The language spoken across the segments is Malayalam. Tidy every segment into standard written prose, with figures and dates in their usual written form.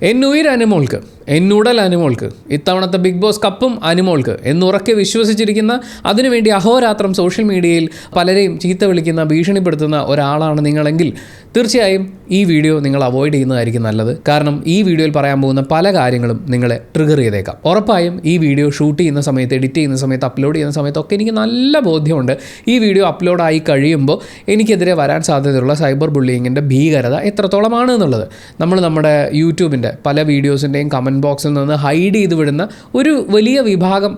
എന്നുയിർ അനുമോൾക്ക്, എന്നുടൽ അനുമോൾക്ക്, ഇത്തവണത്തെ ബിഗ് ബോസ് കപ്പും അനുമോൾക്ക് എന്നുറക്കെ വിശ്വസിച്ചിരിക്കുന്ന, അതിനുവേണ്ടി അഹോരാത്രം സോഷ്യൽ മീഡിയയിൽ പലരെയും ചീത്ത വിളിക്കുന്ന, ഭീഷണിപ്പെടുത്തുന്ന ഒരാളാണ് നിങ്ങളെങ്കിൽ തീർച്ചയായും ഈ വീഡിയോ നിങ്ങൾ അവോയ്ഡ് ചെയ്യുന്നതായിരിക്കും നല്ലത്. കാരണം ഈ വീഡിയോയിൽ പറയാൻ പോകുന്ന പല കാര്യങ്ങളും നിങ്ങളെ ട്രിഗർ ചെയ്തേക്കാം. ഉറപ്പായും ഈ വീഡിയോ ഷൂട്ട് ചെയ്യുന്ന സമയത്ത്, എഡിറ്റ് ചെയ്യുന്ന സമയത്ത്, അപ്ലോഡ് ചെയ്യുന്ന സമയത്തൊക്കെ എനിക്ക് നല്ല ബോധ്യമുണ്ട് ഈ വീഡിയോ അപ്ലോഡായി കഴിയുമ്പോൾ എനിക്കെതിരെ വരാൻ സാധ്യതയുള്ള സൈബർ ബുള്ളിങ്ങിൻ്റെ ഭീകരത എത്രത്തോളമാണ് എന്നുള്ളത്. നമ്മുടെ യൂട്യൂബിൻ്റെ പല വീഡിയോസിൻ്റെയും കമൻറ്റ് ബോക്സിൽ നിന്ന് ഹൈഡ് ചെയ്ത് വിടുന്ന ഒരു വലിയ വിഭാഗം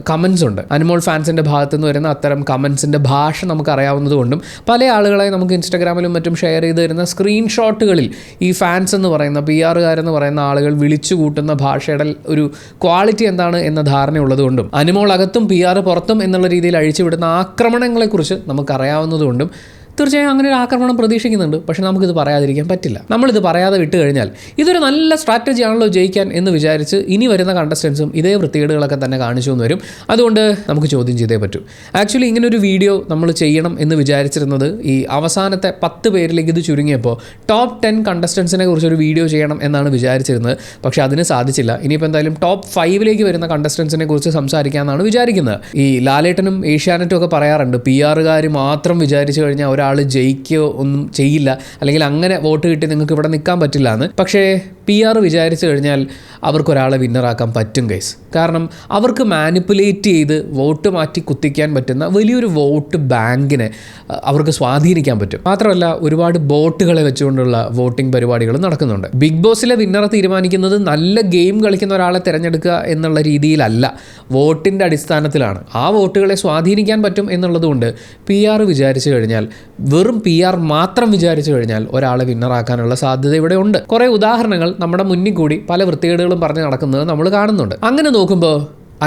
കമൻസ് ഉണ്ട്. അനുമോൾ ഫാൻസിൻ്റെ ഭാഗത്തു നിന്ന് വരുന്ന അത്തരം കമൻസിൻ്റെ ഭാഷ നമുക്കറിയാവുന്നതുകൊണ്ടും പല ആളുകളെ നമുക്ക് ഇൻസ്റ്റഗ്രാമിലും മറ്റും ഷെയർ ചെയ്ത് തരുന്ന സ്ക്രീൻഷോട്ടുകളിൽ ഈ ഫാൻസ് എന്ന് പറയുന്ന PR-കാരെന്ന് പറയുന്ന ആളുകൾ വിളിച്ചു കൂട്ടുന്ന ഭാഷയുടെ ഒരു ക്വാളിറ്റി എന്താണ് എന്ന ധാരണയുള്ളതുകൊണ്ടും അനുമോൾ അകത്തും PR പുറത്തും എന്നുള്ള രീതിയിൽ അഴിച്ചുവിടുന്ന ആക്രമണങ്ങളെക്കുറിച്ച് നമുക്കറിയാവുന്നതുകൊണ്ടും തീർച്ചയായും അങ്ങനെ ഒരു ആക്രമണം പ്രതീക്ഷിക്കുന്നുണ്ട്. പക്ഷേ നമുക്കിത് പറയാതിരിക്കാൻ പറ്റില്ല. നമ്മളിത് പറയാതെ വിട്ട് കഴിഞ്ഞാൽ ഇതൊരു നല്ല സ്ട്രാറ്റജി ആണല്ലോ ജയിക്കാൻ എന്ന് വിചാരിച്ച് ഇനി വരുന്ന കണ്ടസ്റ്റൻസും ഇതേ വൃത്തികേടുകളൊക്കെ തന്നെ കാണിച്ചു എന്ന് വരും. അതുകൊണ്ട് നമുക്ക് ചോദ്യം ചെയ്തേ പറ്റൂ. ആക്ച്വലി ഇങ്ങനൊരു വീഡിയോ നമ്മൾ ചെയ്യണം എന്ന് വിചാരിച്ചിരുന്നത് ഈ അവസാനത്തെ 10 പേരിലേക്ക് ഇത് ചുരുങ്ങിയപ്പോൾ ടോപ്പ് 10 കണ്ടസ്റ്റൻസിനെ കുറിച്ചൊരു വീഡിയോ ചെയ്യണം എന്നാണ് വിചാരിച്ചിരുന്നത്. പക്ഷേ അതിന് സാധിച്ചില്ല. ഇനിയിപ്പോൾ എന്തായാലും ടോപ്പ് 5 വരുന്ന കണ്ടസ്റ്റൻസിനെ കുറിച്ച് സംസാരിക്കാമെന്നാണ് വിചാരിക്കുന്നത്. ഈ ലാലേട്ടനും ഏഷ്യാനെറ്റും ഒക്കെ പറയാറുണ്ട് PR-കാർ മാത്രം വിചാരിച്ചു കഴിഞ്ഞാൽ ഒരാൾ ജയിക്കുകയോ ഒന്നും ചെയ്യില്ല, അല്ലെങ്കിൽ അങ്ങനെ വോട്ട് കിട്ടി നിങ്ങൾക്ക് ഇവിടെ നിൽക്കാൻ പറ്റില്ല എന്ന്. പക്ഷേ PR വിചാരിച്ചു കഴിഞ്ഞാൽ അവർക്കൊരാളെ വിന്നറാക്കാൻ പറ്റും ഗൈസ്. കാരണം അവർക്ക് മാനിപ്പുലേറ്റ് ചെയ്ത് വോട്ട് മാറ്റി കുത്തിക്കാൻ പറ്റുന്ന വലിയൊരു വോട്ട് ബാങ്കിനെ അവർക്ക് സ്വാധീനിക്കാൻ പറ്റും. മാത്രമല്ല ഒരുപാട് ബോട്ടുകളെ വെച്ചുകൊണ്ടുള്ള വോട്ടിംഗ് പരിപാടികൾ നടക്കുന്നുണ്ട്. ബിഗ് ബോസിലെ വിന്നറെ തീരുമാനിക്കുന്നത് നല്ല ഗെയിം കളിക്കുന്ന ഒരാളെ തിരഞ്ഞെടുക്കുക എന്നുള്ള രീതിയിലല്ല, വോട്ടിൻ്റെ അടിസ്ഥാനത്തിലാണ്. ആ വോട്ടുകളെ സ്വാധീനിക്കാൻ പറ്റും എന്നുള്ളതുകൊണ്ട് PR വിചാരിച്ചു കഴിഞ്ഞാൽ, വെറും PR മാത്രം വിചാരിച്ചു കഴിഞ്ഞാൽ ഒരാളെ വിന്നറാക്കാനുള്ള സാധ്യത ഇവിടെ ഉണ്ട്. കുറേ ഉദാഹരണങ്ങൾ നമ്മുടെ മുന്നിൽ കൂടി പല വൃത്തികേടുകളും പറഞ്ഞ് നടക്കുന്നത് നമ്മൾ കാണുന്നുണ്ട്. അങ്ങനെ നോക്കുമ്പോൾ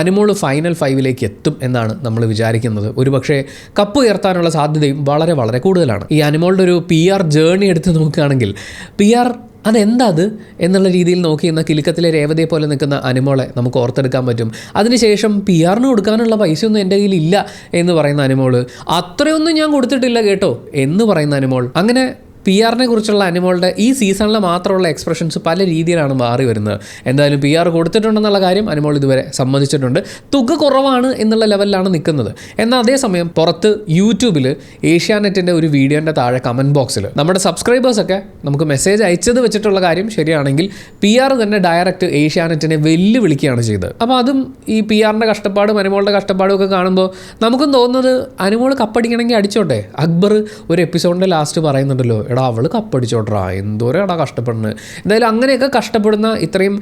അനുമോൾ ഫൈനൽ 5 എത്തും എന്നാണ് നമ്മൾ വിചാരിക്കുന്നത്. ഒരുപക്ഷെ കപ്പ് ഉയർത്താനുള്ള സാധ്യതയും വളരെ വളരെ കൂടുതലാണ്. ഈ അനുമോളുടെ ഒരു PR ജേർണി എടുത്ത് നോക്കുകയാണെങ്കിൽ PR അതെന്താ അത് എന്നുള്ള രീതിയിൽ നോക്കിയിരുന്ന കിലുക്കത്തിലെ രേവതിയെ പോലെ നിൽക്കുന്ന അനുമോളെ നമുക്ക് ഓർത്തെടുക്കാൻ പറ്റും. അതിനുശേഷം PR-ന് കൊടുക്കാനുള്ള പൈസയൊന്നും എൻ്റെ കയ്യിൽ ഇല്ല എന്ന് പറയുന്ന അനുമോൾ, അത്രയൊന്നും ഞാൻ കൊടുത്തിട്ടില്ല കേട്ടോ എന്ന് പറയുന്ന അനുമോൾ, അങ്ങനെ PR-നെ കുറിച്ചുള്ള അനുമോളുടെ ഈ സീസണിൽ മാത്രമുള്ള എക്സ്പ്രഷൻസ് പല രീതിയിലാണ് മാറി വരുന്നത്. എന്തായാലും PR കൊടുത്തിട്ടുണ്ടെന്നുള്ള കാര്യം അനുമോൾ ഇതുവരെ സമ്മതിച്ചിട്ടുണ്ട്. തുക കുറവാണ് എന്നുള്ള ലെവലിലാണ് നിൽക്കുന്നത്. എന്നാൽ അതേസമയം പുറത്ത് യൂട്യൂബിൽ ഏഷ്യാനെറ്റിൻ്റെ ഒരു വീഡിയോൻ്റെ താഴെ കമൻറ്റ് ബോക്സിൽ നമ്മുടെ സബ്സ്ക്രൈബേഴ്സൊക്കെ നമുക്ക് മെസ്സേജ് അയച്ചത് വെച്ചിട്ടുള്ള കാര്യം ശരിയാണെങ്കിൽ PR തന്നെ ഡയറക്റ്റ് ഏഷ്യാനെറ്റിനെ വെല്ലുവിളിക്കുകയാണ് ചെയ്തത്. അപ്പോൾ അതും ഈ PR-ൻ്റെ കഷ്ടപ്പാടും അനുമോളുടെ കഷ്ടപ്പാടും ഒക്കെ കാണുമ്പോൾ നമുക്കും തോന്നുന്നത് അനുമോൾ കപ്പടിക്കണമെങ്കിൽ അടിച്ചോട്ടെ. അക്ബർ ഒരു എപ്പിസോഡിൻ്റെ ലാസ്റ്റ് പറയുന്നുണ്ടല്ലോ, അവൾ കപ്പടിച്ചോട്രാ, എന്തോരാടാ കഷ്ടപ്പെടുന്നത്. എന്തായാലും അങ്ങനെയൊക്കെ കഷ്ടപ്പെടുന്ന, ഇത്രയും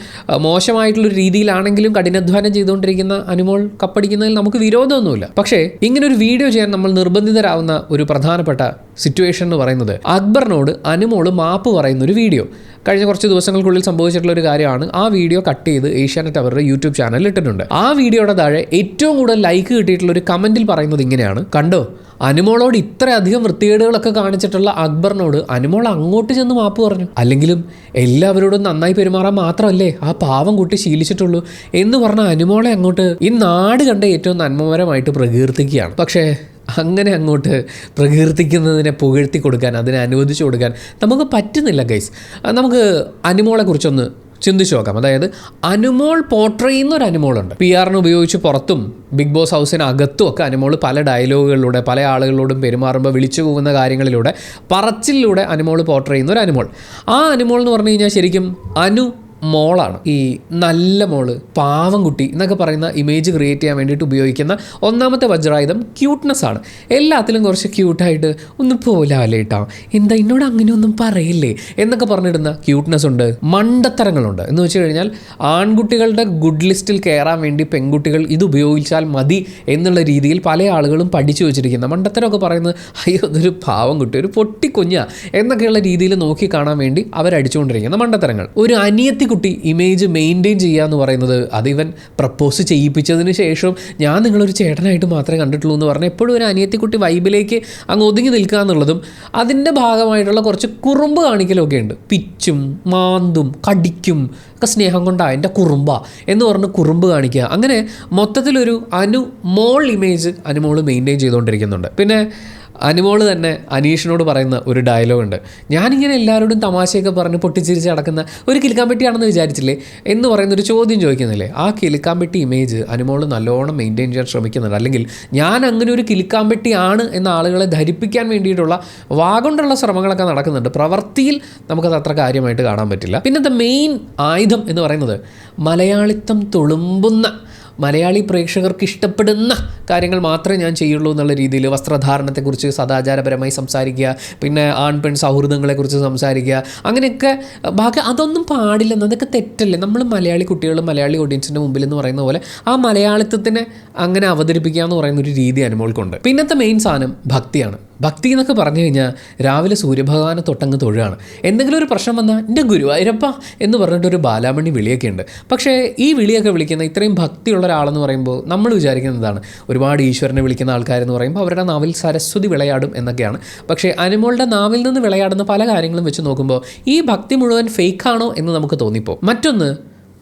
മോശമായിട്ടുള്ളൊരു രീതിയിലാണെങ്കിലും കഠിനാധ്വാനം ചെയ്തുകൊണ്ടിരിക്കുന്ന അനുമോൾ കപ്പടിക്കുന്നതിൽ നമുക്ക് വിരോധമൊന്നുമില്ല. പക്ഷേ ഇങ്ങനൊരു വീഡിയോ ചെയ്യാൻ നമ്മൾ നിർബന്ധിതരാകുന്ന ഒരു പ്രധാനപ്പെട്ട സിറ്റുവേഷൻ എന്ന് പറയുന്നത് അക്ബറിനോട് അനുമോൾ മാപ്പ് പറയുന്നൊരു വീഡിയോ കഴിഞ്ഞ കുറച്ച് ദിവസങ്ങൾക്കുള്ളിൽ സംഭവിച്ചിട്ടുള്ള ഒരു കാര്യമാണ്. ആ വീഡിയോ കട്ട് ചെയ്ത് ഏഷ്യാനെറ്റ് അവരുടെ യൂട്യൂബ് ചാനലിൽ ഇട്ടിട്ടുണ്ട്. ആ വീഡിയോയുടെ താഴെ ഏറ്റവും കൂടുതൽ ലൈക്ക് കിട്ടിയിട്ടുള്ള ഒരു കമൻറ്റിൽ പറയുന്നത് ഇങ്ങനെയാണ്: കണ്ടോ, അനുമോളോട് ഇത്രയധികം വൃത്തികേടുകളൊക്കെ കാണിച്ചിട്ടുള്ള അക്ബറിനോട് അനുമോൾ അങ്ങോട്ട് ചെന്ന് മാപ്പ് പറഞ്ഞു. അല്ലെങ്കിലും എല്ലാവരോടും നന്നായി പെരുമാറാൻ മാത്രമല്ലേ ആ പാവം കുട്ടി ശീലിച്ചിട്ടുള്ളൂ എന്ന് പറഞ്ഞ അനുമോളെ അങ്ങോട്ട് ഈ നാട് കണ്ട ഏറ്റവും നന്മപരമായിട്ട് പ്രകീർത്തിക്കുകയാണ്. പക്ഷേ അങ്ങനെ അങ്ങോട്ട് പ്രകീർത്തിക്കുന്നതിനെ പുകഴ്ത്തി കൊടുക്കാൻ, അതിനെ അനുവദിച്ചു കൊടുക്കാൻ നമുക്ക് പറ്റുന്നില്ല ഗൈസ്. നമുക്ക് അനുമോളെക്കുറിച്ചൊന്ന് ചിന്തിച്ചു നോക്കാം. അതായത് അനുമോൾ പോർട്രേ ചെയ്യുന്ന ഒരു അനുമോളുണ്ട്. PR-ന് ഉപയോഗിച്ച് പുറത്തും ബിഗ് ബോസ് ഹൗസിനകത്തും ഒക്കെ അനുമോൾ പല ഡയലോഗുകളിലൂടെ പല ആളുകളോടും പെരുമാറുമ്പോൾ വിളിച്ചു പോകുന്ന കാര്യങ്ങളിലൂടെ, പറച്ചിലൂടെ അനുമോൾ പോർട്രേ ചെയ്യുന്ന ഒരു അനുമോൾ. ആ അനുമോൾ എന്ന് പറഞ്ഞു കഴിഞ്ഞാൽ ശരിക്കും മോളാണ്. ഈ നല്ല മോള്, പാവം കുട്ടി എന്നൊക്കെ പറയുന്ന ഇമേജ് ക്രിയേറ്റ് ചെയ്യാൻ വേണ്ടിയിട്ട് ഉപയോഗിക്കുന്ന ഒന്നാമത്തെ വജ്രായുധം ക്യൂട്ട്നെസ് ആണ്. എല്ലാത്തിലും കുറച്ച് ക്യൂട്ടായിട്ട് ഒന്ന് പോലാലേട്ടാ, എന്താ എന്നോട് അങ്ങനെയൊന്നും പറയില്ലേ എന്നൊക്കെ പറഞ്ഞിടുന്ന ക്യൂട്ട്നെസ് ഉണ്ട്. മണ്ടത്തരങ്ങളുണ്ട്. എന്ന് വെച്ച് കഴിഞ്ഞാൽ ആൺകുട്ടികളുടെ ഗുഡ് ലിസ്റ്റിൽ കയറാൻ വേണ്ടി പെൺകുട്ടികൾ ഇത് ഉപയോഗിച്ചാൽ മതി എന്നുള്ള രീതിയിൽ പല ആളുകളും പഠിച്ചു വെച്ചിരിക്കുന്ന മണ്ടത്തരമൊക്കെ പറയുന്നത്, അയ്യോ അതൊരു പാവം കുട്ടി, ഒരു പൊട്ടിക്കുഞ്ഞ എന്നൊക്കെയുള്ള രീതിയിൽ നോക്കി കാണാൻ വേണ്ടി അവരടിച്ചുകൊണ്ടിരിക്കുന്ന മണ്ടത്തരങ്ങൾ. ഒരു അനിയത്തി കുട്ടി ഇമേജ് മെയിൻറ്റെയിൻ ചെയ്യുക എന്ന് പറയുന്നത്, അതിവൻ പ്രപ്പോസ് ചെയ്യിപ്പിച്ചതിന് ശേഷം ഞാൻ നിങ്ങളൊരു ചേട്ടനായിട്ട് മാത്രമേ കണ്ടിട്ടുള്ളൂ എന്ന് പറഞ്ഞാൽ എപ്പോഴും ഒരു അനിയത്തിക്കുട്ടി വൈബിലേക്ക് അങ്ങ് ഒതുങ്ങി നിൽക്കുക എന്നുള്ളതും അതിൻ്റെ ഭാഗമായിട്ടുള്ള കുറച്ച് കുറുമ്പ് കാണിക്കലൊക്കെ ഉണ്ട്. പിച്ചും മാന്തും കടിക്കും ഒക്കെ സ്നേഹം കൊണ്ടാ എൻ്റെ കുറുമ്പ എന്ന് പറഞ്ഞ് കുറുമ്പ് കാണിക്കുക. അങ്ങനെ മൊത്തത്തിലൊരു മോൾ ഇമേജ് അനുമോൾ മെയിൻറ്റെയിൻ ചെയ്തുകൊണ്ടിരിക്കുന്നുണ്ട്. പിന്നെ അനുമോള് തന്നെ അനീഷിനോട് പറയുന്ന ഒരു ഡയലോഗുണ്ട്, ഞാനിങ്ങനെ എല്ലാവരോടും തമാശയൊക്കെ പറഞ്ഞ് പൊട്ടിച്ചിരിച്ച് നടക്കുന്ന ഒരു കിലുക്കാമ്പെട്ടിയാണെന്ന് വിചാരിച്ചില്ലേ എന്ന് പറയുന്നൊരു ചോദ്യം ചോദിക്കുന്നില്ലേ. ആ കിലുക്കാമ്പെട്ടി ഇമേജ് അനുമോള് നല്ലോണം മെയിൻറ്റെയിൻ ചെയ്യാൻ ശ്രമിക്കുന്നുണ്ട്. അല്ലെങ്കിൽ ഞാൻ അങ്ങനെ ഒരു കിലുക്കാമ്പെട്ടിയാണ് എന്ന ആളുകളെ ധരിപ്പിക്കാൻ വേണ്ടിയിട്ടുള്ള വാഗൊണ്ടുള്ള ശ്രമങ്ങളൊക്കെ നടക്കുന്നുണ്ട്. പ്രവൃത്തിയിൽ നമുക്കത് അത്ര കാര്യമായിട്ട് കാണാൻ പറ്റില്ല. പിന്നത്തെ മെയിൻ ആയുധം എന്ന് പറയുന്നത് മലയാളിത്തം തുളുമ്പുന്ന, മലയാളി പ്രേക്ഷകർക്ക് ഇഷ്ടപ്പെടുന്ന കാര്യങ്ങൾ മാത്രമേ ഞാൻ ചെയ്യുള്ളൂ എന്നുള്ള രീതിയിൽ വസ്ത്രധാരണത്തെക്കുറിച്ച് സദാചാരപരമായി സംസാരിക്കുക, പിന്നെ ആൺ പെൺ സൗഹൃദങ്ങളെക്കുറിച്ച് സംസാരിക്കുക, അങ്ങനെയൊക്കെ ബാക്കി അതൊന്നും പാടില്ലെന്ന്, അതൊക്കെ തെറ്റല്ലേ. നമ്മൾ മലയാളി കുട്ടികളും മലയാളി ഓഡിയൻസിൻ്റെ മുമ്പിൽ എന്ന് പറയുന്ന പോലെ ആ മലയാളിത്വത്തിനെ അങ്ങനെ അവതരിപ്പിക്കുക എന്ന് പറയുന്ന ഒരു രീതി അനുമോൾക്കുണ്ട്. പിന്നത്തെ മെയിൻ സാധനം ഭക്തിയാണ്. ഭക്തി എന്നൊക്കെ പറഞ്ഞു കഴിഞ്ഞാൽ രാവിലെ സൂര്യഭഗവാനെ തൊട്ടങ്ങ് തൊഴുകയാണ്. എന്തെങ്കിലും ഒരു പ്രശ്നം വന്നാൽ എൻ്റെ ഗുരുവായൂരപ്പ എന്ന് പറഞ്ഞിട്ടൊരു ബാലാമണി വിളിയൊക്കെ ഉണ്ട്. പക്ഷേ ഈ വിളിയൊക്കെ വിളിക്കുന്ന ഇത്രയും ഭക്തിയുള്ള ഒരാളെന്ന് പറയുമ്പോൾ നമ്മൾ വിചാരിക്കുന്നതാണ് ഒരുപാട് ഈശ്വരനെ വിളിക്കുന്ന ആൾക്കാരെന്ന് പറയുമ്പോൾ അവരുടെ നാവിൽ സരസ്വതി വിളയാടും എന്നൊക്കെയാണ്. പക്ഷേ അനുമോളുടെ നാവിൽ നിന്ന് വിളയാടുന്ന പല കാര്യങ്ങളും വെച്ച് നോക്കുമ്പോൾ ഈ ഭക്തി മുഴുവൻ ഫേക്കാണോ എന്ന് നമുക്ക് തോന്നിപ്പോ. മറ്റൊന്ന്,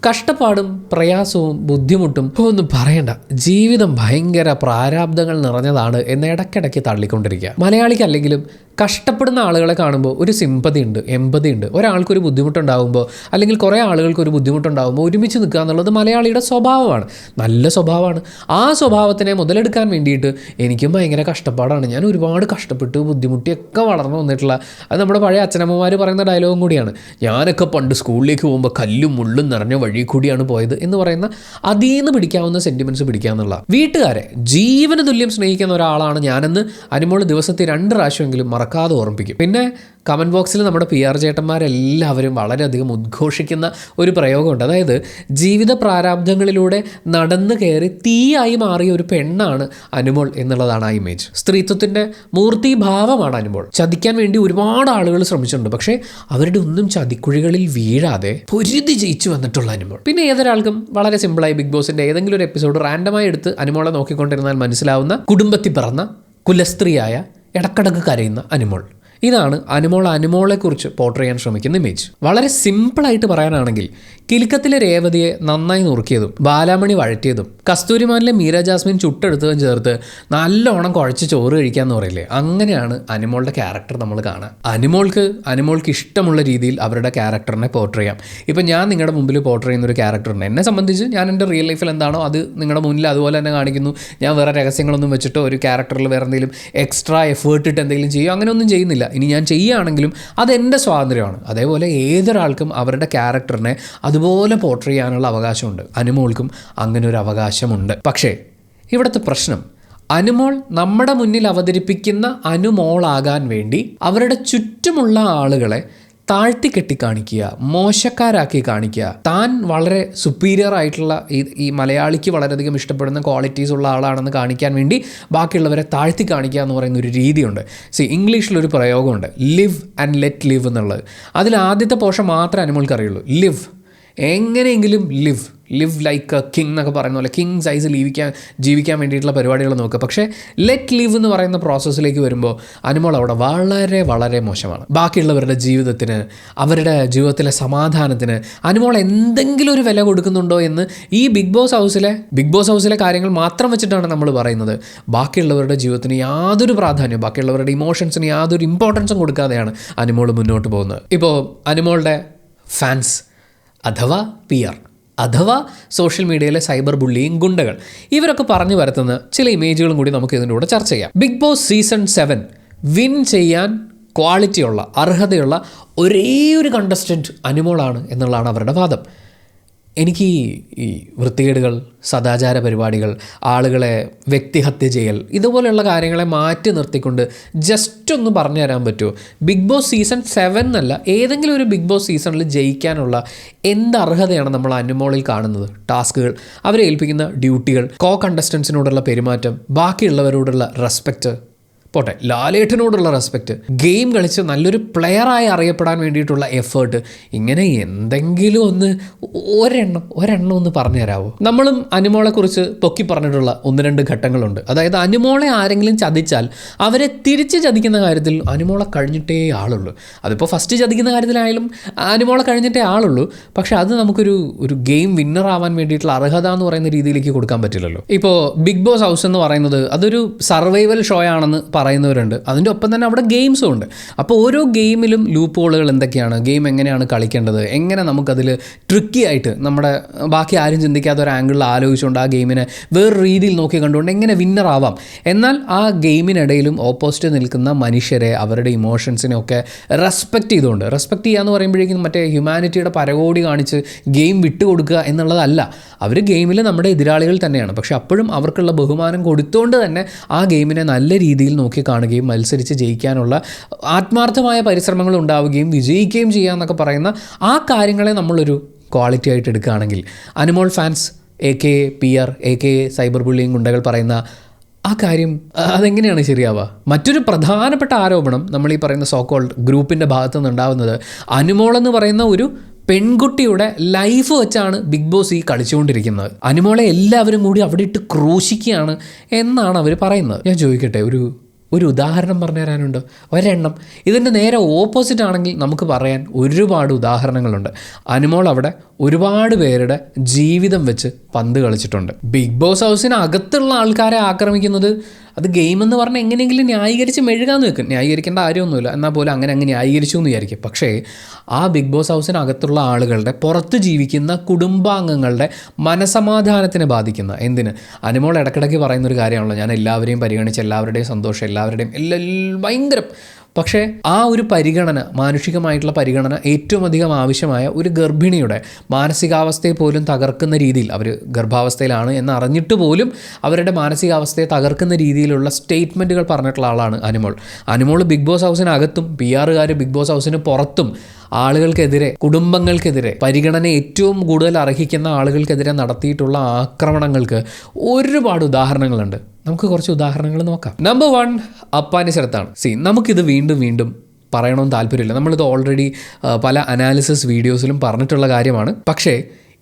കഷ്ടപ്പാടും പ്രയാസവും ബുദ്ധിമുട്ടും ഒന്നും പറയണ്ട, ജീവിതം ഭയങ്കര പ്രാരാബ്ദങ്ങൾ നിറഞ്ഞതാണ് എന്ന് ഇടയ്ക്കിടയ്ക്ക് തള്ളിക്കൊണ്ടിരിക്കുക. മലയാളിക്കല്ലെങ്കിലും കഷ്ടപ്പെടുന്ന ആളുകളെ കാണുമ്പോൾ ഒരു സിമ്പതി ഉണ്ട്, എമ്പതി ഉണ്ട്. ഒരാൾക്കൊരു ബുദ്ധിമുട്ടുണ്ടാകുമ്പോൾ അല്ലെങ്കിൽ കുറേ ആളുകൾക്കൊരു ബുദ്ധിമുട്ടുണ്ടാകുമ്പോൾ ഒരുമിച്ച് നിൽക്കുക എന്നുള്ളത് മലയാളിയുടെ സ്വഭാവമാണ്, നല്ല സ്വഭാവമാണ്. ആ സ്വഭാവത്തിനെ മുതലെടുക്കാൻ വേണ്ടിയിട്ട് എനിക്കും ഭയങ്കര കഷ്ടപ്പാടാണ്, ഞാൻ ഒരുപാട് കഷ്ടപ്പെട്ട് ബുദ്ധിമുട്ടിയൊക്കെ വളർന്നു വന്നിട്ടുള്ള, അത് നമ്മുടെ പഴയ അച്ഛനമ്മമാർ പറയുന്ന ഡയലോഗും കൂടിയാണ്. ഞാനൊക്കെ പണ്ട് സ്കൂളിലേക്ക് പോകുമ്പോൾ കല്ലും മുള്ളും നിറഞ്ഞ വഴി കൂടിയാണ് പോയത് എന്ന് പറയുന്ന അതീന്ന് പിടിക്കാവുന്ന സെൻറ്റിമെൻറ്റ്സ് പിടിക്കുക എന്നുള്ള. വീട്ടുകാരെ ജീവന തുല്യം സ്നേഹിക്കുന്ന ഒരാളാണ് ഞാനെന്ന് അനുമോൾ ദിവസത്തെ 2 പ്രാവശ്യമെങ്കിലും മറക്കാതെ ഓർമ്മിപ്പിക്കും. പിന്നെ കമൻറ്റ് ബോക്സിൽ നമ്മുടെ PR ചേട്ടന്മാരെല്ലാവരും വളരെയധികം ഉദ്ഘോഷിക്കുന്ന ഒരു പ്രയോഗമുണ്ട്. അതായത് ജീവിത പ്രാരാബ്ദങ്ങളിലൂടെ നടന്നു കയറി തീയായി മാറിയ ഒരു പെണ്ണാണ് അനുമോൾ എന്നുള്ളതാണ് ആ ഇമേജ്. സ്ത്രീത്വത്തിൻ്റെ മൂർത്തിഭാവമാണ് അനുമോൾ. ചതിക്കാൻ വേണ്ടി ഒരുപാട് ആളുകൾ ശ്രമിച്ചിട്ടുണ്ട്, പക്ഷേ അവരുടെ ഒന്നും ചതിക്കുഴികളിൽ വീഴാതെ പൊരുതി ജയിച്ചു വന്നിട്ടുള്ള അനുമോൾ. പിന്നെ ഏതൊരാൾക്കും വളരെ സിമ്പിളായി ബിഗ് ബോസിൻ്റെ ഏതെങ്കിലും ഒരു എപ്പിസോഡ് റാൻഡമായി എടുത്ത് അനുമോളെ നോക്കിക്കൊണ്ടിരുന്നാൽ മനസ്സിലാവുന്ന കുടുംബത്തിൽ പിറന്ന കുലസ്ത്രീയായ ഇടക്കിടക്ക് കരയുന്ന അനുമോൾ. ഇതാണ് അനുമോളെക്കുറിച്ച് പോർട്രേ ചെയ്യാൻ ശ്രമിക്കുന്ന ഇമേജ്. വളരെ സിമ്പിളായിട്ട് പറയാനാണെങ്കിൽ കിലുക്കത്തിലെ രേവതിയെ നന്നായി നുറുക്കിയതും ബാലാമണി വഴറ്റിയതും കസ്തൂരിമാനിലെ മീര ജാസ്മിൻ ചുട്ടെടുത്തതും ചേർത്ത് നല്ലോണം കുഴച്ച് ചോറ് കഴിക്കാമെന്ന് പറയില്ലേ, അങ്ങനെയാണ് അനുമോളുടെ ക്യാരക്ടർ നമ്മൾ കാണുക. അനുമോൾക്ക് ഇഷ്ടമുള്ള രീതിയിൽ അവരുടെ ക്യാരക്ടറിനെ പോർട്രേ ചെയ്യാം. ഇപ്പം ഞാൻ നിങ്ങളുടെ മുമ്പിൽ പോർട്രേ ചെയ്യുന്നൊരു ക്യാരക്ടറിനെ എന്നെ സംബന്ധിച്ച് ഞാൻ എൻ്റെ റിയൽ ലൈഫിൽ എന്താണോ അത് നിങ്ങളുടെ മുന്നിൽ അതുപോലെ തന്നെ കാണിക്കുന്നു. ഞാൻ വേറെ രഹസ്യങ്ങളൊന്നും വെച്ചിട്ടോ ഒരു ക്യാരക്ടറിൽ വേറെ എന്തെങ്കിലും എക്സ്ട്രാ എഫേർട്ട് ഇട്ട് എന്തെങ്കിലും ചെയ്യുമോ അങ്ങനെയൊന്നും ചെയ്യുന്നില്ല. ഇനി ഞാൻ ചെയ്യുകയാണെങ്കിലും അതെൻ്റെ സ്വാതന്ത്ര്യമാണ്. അതേപോലെ ഏതൊരാൾക്കും അവരുടെ ക്യാരക്ടറിനെ അതുപോലെ പോർട്രേ ചെയ്യാനുള്ള അവകാശമുണ്ട്. അനുമോൾക്കും അങ്ങനെ ഒരു അവകാശമുണ്ട്. പക്ഷേ ഇവിടുത്തെ പ്രശ്നം, അനുമോൾ നമ്മുടെ മുന്നിൽ അവതരിപ്പിക്കുന്ന അനുമോളാകാൻ വേണ്ടി അവരുടെ ചുറ്റുമുള്ള ആളുകളെ താഴ്ത്തിക്കെട്ടി കാണിക്കുക, മോശക്കാരാക്കി കാണിക്കുക, താൻ വളരെ സുപ്പീരിയർ ആയിട്ടുള്ള ഈ മലയാളിക്ക് വളരെയധികം ഇഷ്ടപ്പെടുന്ന ക്വാളിറ്റീസ് ഉള്ള ആളാണെന്ന് കാണിക്കാൻ വേണ്ടി ബാക്കിയുള്ളവരെ താഴ്ത്തി കാണിക്കുക എന്ന് പറയുന്ന ഒരു രീതിയുണ്ട്. ഇംഗ്ലീഷിലൊരു പ്രയോഗമുണ്ട്, ലിവ് ആൻഡ് ലെറ്റ് ലിവ് എന്നുള്ളത്. അതിൽ ആദ്യത്തെ പോർഷൻ മാത്രമേ അനുമോൾക്ക് അറിയുള്ളൂ. ലിവ്, എങ്ങനെയെങ്കിലും ലിവ് ലൈക്ക് എ കിങ് എന്നൊക്കെ പറയുന്ന പോലെ കിങ് സൈസ് ജീവിക്കാൻ വേണ്ടിയിട്ടുള്ള പരിപാടികൾ നോക്കുക. പക്ഷേ ലെറ്റ് ലിവ് എന്ന് പറയുന്ന പ്രോസസ്സിലേക്ക് വരുമ്പോൾ അനുമോൾ അവിടെ വളരെ വളരെ മോശമാണ്. ബാക്കിയുള്ളവരുടെ ജീവിതത്തിന്, അവരുടെ ജീവിതത്തിലെ സമാധാനത്തിന് അനുമോൾ എന്തെങ്കിലും ഒരു വില കൊടുക്കുന്നുണ്ടോ എന്ന് ഈ ബിഗ് ബോസ് ഹൗസിലെ കാര്യങ്ങൾ മാത്രം വെച്ചിട്ടാണ് നമ്മൾ പറയുന്നത്. ബാക്കിയുള്ളവരുടെ ജീവിതത്തിന് യാതൊരു പ്രാധാന്യവും, ബാക്കിയുള്ളവരുടെ ഇമോഷൻസിന് യാതൊരു ഇമ്പോർട്ടൻസും കൊടുക്കാതെയാണ് അനുമോൾ മുന്നോട്ട് പോകുന്നത്. ഇപ്പോൾ അനുമോളുടെ ഫാൻസ് അഥവാ PR അഥവാ സോഷ്യൽ മീഡിയയിലെ സൈബർ ബുള്ളിയും ഗുണ്ടകൾ, ഇവരൊക്കെ പറഞ്ഞു വരുത്തുന്ന ചില ഇമേജുകളും കൂടി നമുക്ക് ഇതിൻ്റെ കൂടെ ചർച്ച ചെയ്യാം. ബിഗ് ബോസ് സീസൺ 7 വിൻ ചെയ്യാൻ ക്വാളിറ്റിയുള്ള, അർഹതയുള്ള ഒരേ ഒരു കണ്ടസ്റ്റൻറ്റ് അനുമോളാണ് എന്നുള്ളതാണ് അവരുടെ വാദം. എനിക്ക് ഈ വൃത്തികേടുകൾ, സദാചാര പരിപാടികൾ, ആളുകളെ വ്യക്തിഹത്യ ചെയ്യൽ, ഇതുപോലെയുള്ള കാര്യങ്ങളെ മാറ്റി നിർത്തിക്കൊണ്ട് ജസ്റ്റ് ഒന്ന് പറഞ്ഞു തരാൻ പറ്റുമോ? ബിഗ് ബോസ് സീസൺ 7 എന്നല്ല, ഏതെങ്കിലും ഒരു ബിഗ് ബോസ് സീസണിൽ ജയിക്കാനുള്ള എന്ത് അർഹതയാണ് നമ്മൾ അനുമോളിൽ കാണുന്നത്? ടാസ്കുകൾ, അവരെ ഏൽപ്പിക്കുന്ന ഡ്യൂട്ടികൾ, കണ്ടസ്റ്റൻസിനോടുള്ള പെരുമാറ്റം, ബാക്കിയുള്ളവരോടുള്ള റെസ്പെക്റ്റ്, പോട്ടെ ലാലേട്ടനോടുള്ള റെസ്പെക്റ്റ്, ഗെയിം കളിച്ച് നല്ലൊരു പ്ലെയറായി അറിയപ്പെടാൻ വേണ്ടിയിട്ടുള്ള എഫേർട്ട്, ഇങ്ങനെ എന്തെങ്കിലും ഒരെണ്ണം ഒന്ന് പറഞ്ഞു തരാമോ? നമ്മളും അനുമോളെക്കുറിച്ച് പൊക്കി പറഞ്ഞിട്ടുള്ള 1-2 ഘട്ടങ്ങളുണ്ട്. അതായത് അനുമോളെ ആരെങ്കിലും ചതിച്ചാൽ അവരെ തിരിച്ച് ചതിക്കുന്ന കാര്യത്തിൽ അനുമോളെ കഴിഞ്ഞിട്ടേ ആളുള്ളൂ. അതിപ്പോൾ ഫസ്റ്റ് ചതിക്കുന്ന കാര്യത്തിലായാലും അനുമോളെ കഴിഞ്ഞിട്ടേ ആളുള്ളൂ. പക്ഷേ അത് നമുക്കൊരു ഗെയിം വിന്നർ ആവാൻ വേണ്ടിയിട്ടുള്ള അർഹത എന്ന് പറയുന്ന രീതിയിലേക്ക് കൊടുക്കാൻ പറ്റില്ലല്ലോ. ഇപ്പോൾ ബിഗ് ബോസ് ഹൗസ് എന്ന് പറയുന്നത് അതൊരു സർവൈവൽ ഷോ ആണെന്ന് പറയുന്നവരുണ്ട്. അതിൻ്റെ ഒപ്പം തന്നെ അവിടെ ഗെയിംസും ഉണ്ട്. അപ്പോൾ ഓരോ ഗെയിമിലും ലൂപ്പ് ഹോളുകൾ എന്തൊക്കെയാണ്, ഗെയിം എങ്ങനെയാണ് കളിക്കേണ്ടത്, എങ്ങനെ നമുക്കതിൽ ട്രിക്കി ആയിട്ട് നമ്മുടെ ബാക്കി ആരും ചിന്തിക്കാത്ത ഒരു ആംഗിളിൽ ആലോചിച്ചുകൊണ്ട് ആ ഗെയിമിനെ വേറൊരു രീതിയിൽ നോക്കി കണ്ടുകൊണ്ട് എങ്ങനെ വിന്നർ ആവാം. എന്നാൽ ആ ഗെയിമിനിടയിലും ഓപ്പോസിറ്റ് നിൽക്കുന്ന മനുഷ്യരെ, അവരുടെ ഇമോഷൻസിനെ ഒക്കെ റെസ്പെക്റ്റ് ചെയ്തുകൊണ്ട്, റെസ്പെക്റ്റ് ചെയ്യുക എന്ന് പറയുമ്പോഴേക്കും മറ്റേ ഹ്യൂമാനിറ്റിയുടെ പരകോടി കാണിച്ച് ഗെയിം വിട്ടുകൊടുക്കുക എന്നുള്ളതല്ല. അവർ ഗെയിമിൽ നമ്മുടെ എതിരാളികൾ തന്നെയാണ്. പക്ഷെ അപ്പോഴും അവർക്കുള്ള ബഹുമാനം കൊടുത്തുകൊണ്ട് തന്നെ ആ ഗെയിമിനെ നല്ല രീതിയിൽ നോക്കി കാണുകയും മത്സരിച്ച് ജയിക്കാനുള്ള ആത്മാർത്ഥമായ പരിശ്രമങ്ങൾ ഉണ്ടാവുകയും വിജയിക്കുകയും ചെയ്യുക എന്നൊക്കെ പറയുന്ന ആ കാര്യങ്ങളെ നമ്മളൊരു ക്വാളിറ്റി ആയിട്ട് എടുക്കുകയാണെങ്കിൽ, Animol fans AKA PR AKA cyber bullying ഗുണ്ടകൾ പറയുന്ന ആ കാര്യം അതെങ്ങനെയാണ് ശരിയാവുക? മറ്റൊരു പ്രധാനപ്പെട്ട ആരോപണം നമ്മൾ ഈ പറയുന്ന സോക്കോൾഡ് ഗ്രൂപ്പിൻ്റെ ഭാഗത്തു നിന്നുണ്ടാവുന്നത്, അനിമോൾ എന്ന് പറയുന്ന ഒരു പെൺകുട്ടിയുടെ ലൈഫ് വെച്ചാണ് ബിഗ് ബോസ് ഈ കളിച്ചുകൊണ്ടിരിക്കുന്നത്. അനിമോളെ എല്ലാവരും കൂടി അവിടെ ഇട്ട് ക്രൂശിക്കുകയാണ് എന്നാണ് അവർ പറയുന്നത്. ഞാൻ ചോദിക്കട്ടെ, ഒരു ഉദാഹരണം പറഞ്ഞു തരാനുണ്ട്? ഒരെണ്ണം. ഇതിൻ്റെ നേരെ ഓപ്പോസിറ്റ് ആണെങ്കിൽ നമുക്ക് പറയാൻ ഒരുപാട് ഉദാഹരണങ്ങളുണ്ട്. അനിമോൾ അവിടെ ഒരുപാട് പേരുടെ ജീവിതം വെച്ച് പന്ത് കളിച്ചിട്ടുണ്ട്. ബിഗ് ബോസ് ഹൗസിന് അകത്തുള്ള ആൾക്കാരെ ആക്രമിക്കുന്നത് അത് ഗെയിമെന്ന് പറഞ്ഞാൽ എങ്ങനെയെങ്കിലും ന്യായീകരിച്ച് മെഴുകാന്ന് വെക്കും. ന്യായീകരിക്കേണ്ട കാര്യമൊന്നുമില്ല. എന്നാൽ പോലും അങ്ങനെ ന്യായീകരിച്ചു എന്ന് വിചാരിക്കും. പക്ഷേ ആ ബിഗ് ബോസ് ഹൗസിനകത്തുള്ള ആളുകളുടെ, പുറത്ത് ജീവിക്കുന്ന കുടുംബാംഗങ്ങളുടെ മനസമാധാനത്തിനെ ബാധിക്കുന്ന, എന്തിന് അനിമോൾ ഇടയ്ക്കിടയ്ക്ക് പറയുന്നൊരു കാര്യമാണല്ലോ, ഞാൻ എല്ലാവരെയും പരിഗണിച്ച് എല്ലാവരുടെയും സന്തോഷം, എല്ലാവരുടെയും ഭയങ്കരം. പക്ഷേ ആ ഒരു പരിഗണന, മാനുഷികമായിട്ടുള്ള പരിഗണന ഏറ്റവും അധികം ആവശ്യമായ ഒരു ഗർഭിണിയുടെ മാനസികാവസ്ഥയെ പോലും തകർക്കുന്ന രീതിയിൽ, അവർ ഗർഭാവസ്ഥയിലാണ് എന്ന് അറിഞ്ഞിട്ട് പോലും അവരുടെ മാനസികാവസ്ഥയെ തകർക്കുന്ന രീതിയിലുള്ള സ്റ്റേറ്റ്മെൻറ്റുകൾ പറഞ്ഞിട്ടുള്ള ആളാണ് അനിമോൾ ബിഗ് ബോസ് ഹൗസിനകത്തും PR ബിഗ് ബോസ് ഹൗസിന് പുറത്തും ആളുകൾക്കെതിരെ, കുടുംബങ്ങൾക്കെതിരെ, പരിഗണന ഏറ്റവും കൂടുതൽ അർഹിക്കുന്ന ആളുകൾക്കെതിരെ നടത്തിയിട്ടുള്ള ആക്രമണങ്ങൾക്ക് ഒരുപാട് ഉദാഹരണങ്ങളുണ്ട്. നമുക്ക് കുറച്ച് ഉദാഹരണങ്ങൾ നോക്കാം. നമ്പർ 1 അപ്പാനി ശരത്താണ്. നമുക്കിത് വീണ്ടും പറയണമെന്ന് താല്പര്യമില്ല. നമ്മളിത് ഓൾറെഡി പല അനാലിസിസ് വീഡിയോസിലും പറഞ്ഞിട്ടുള്ള കാര്യമാണ്. പക്ഷേ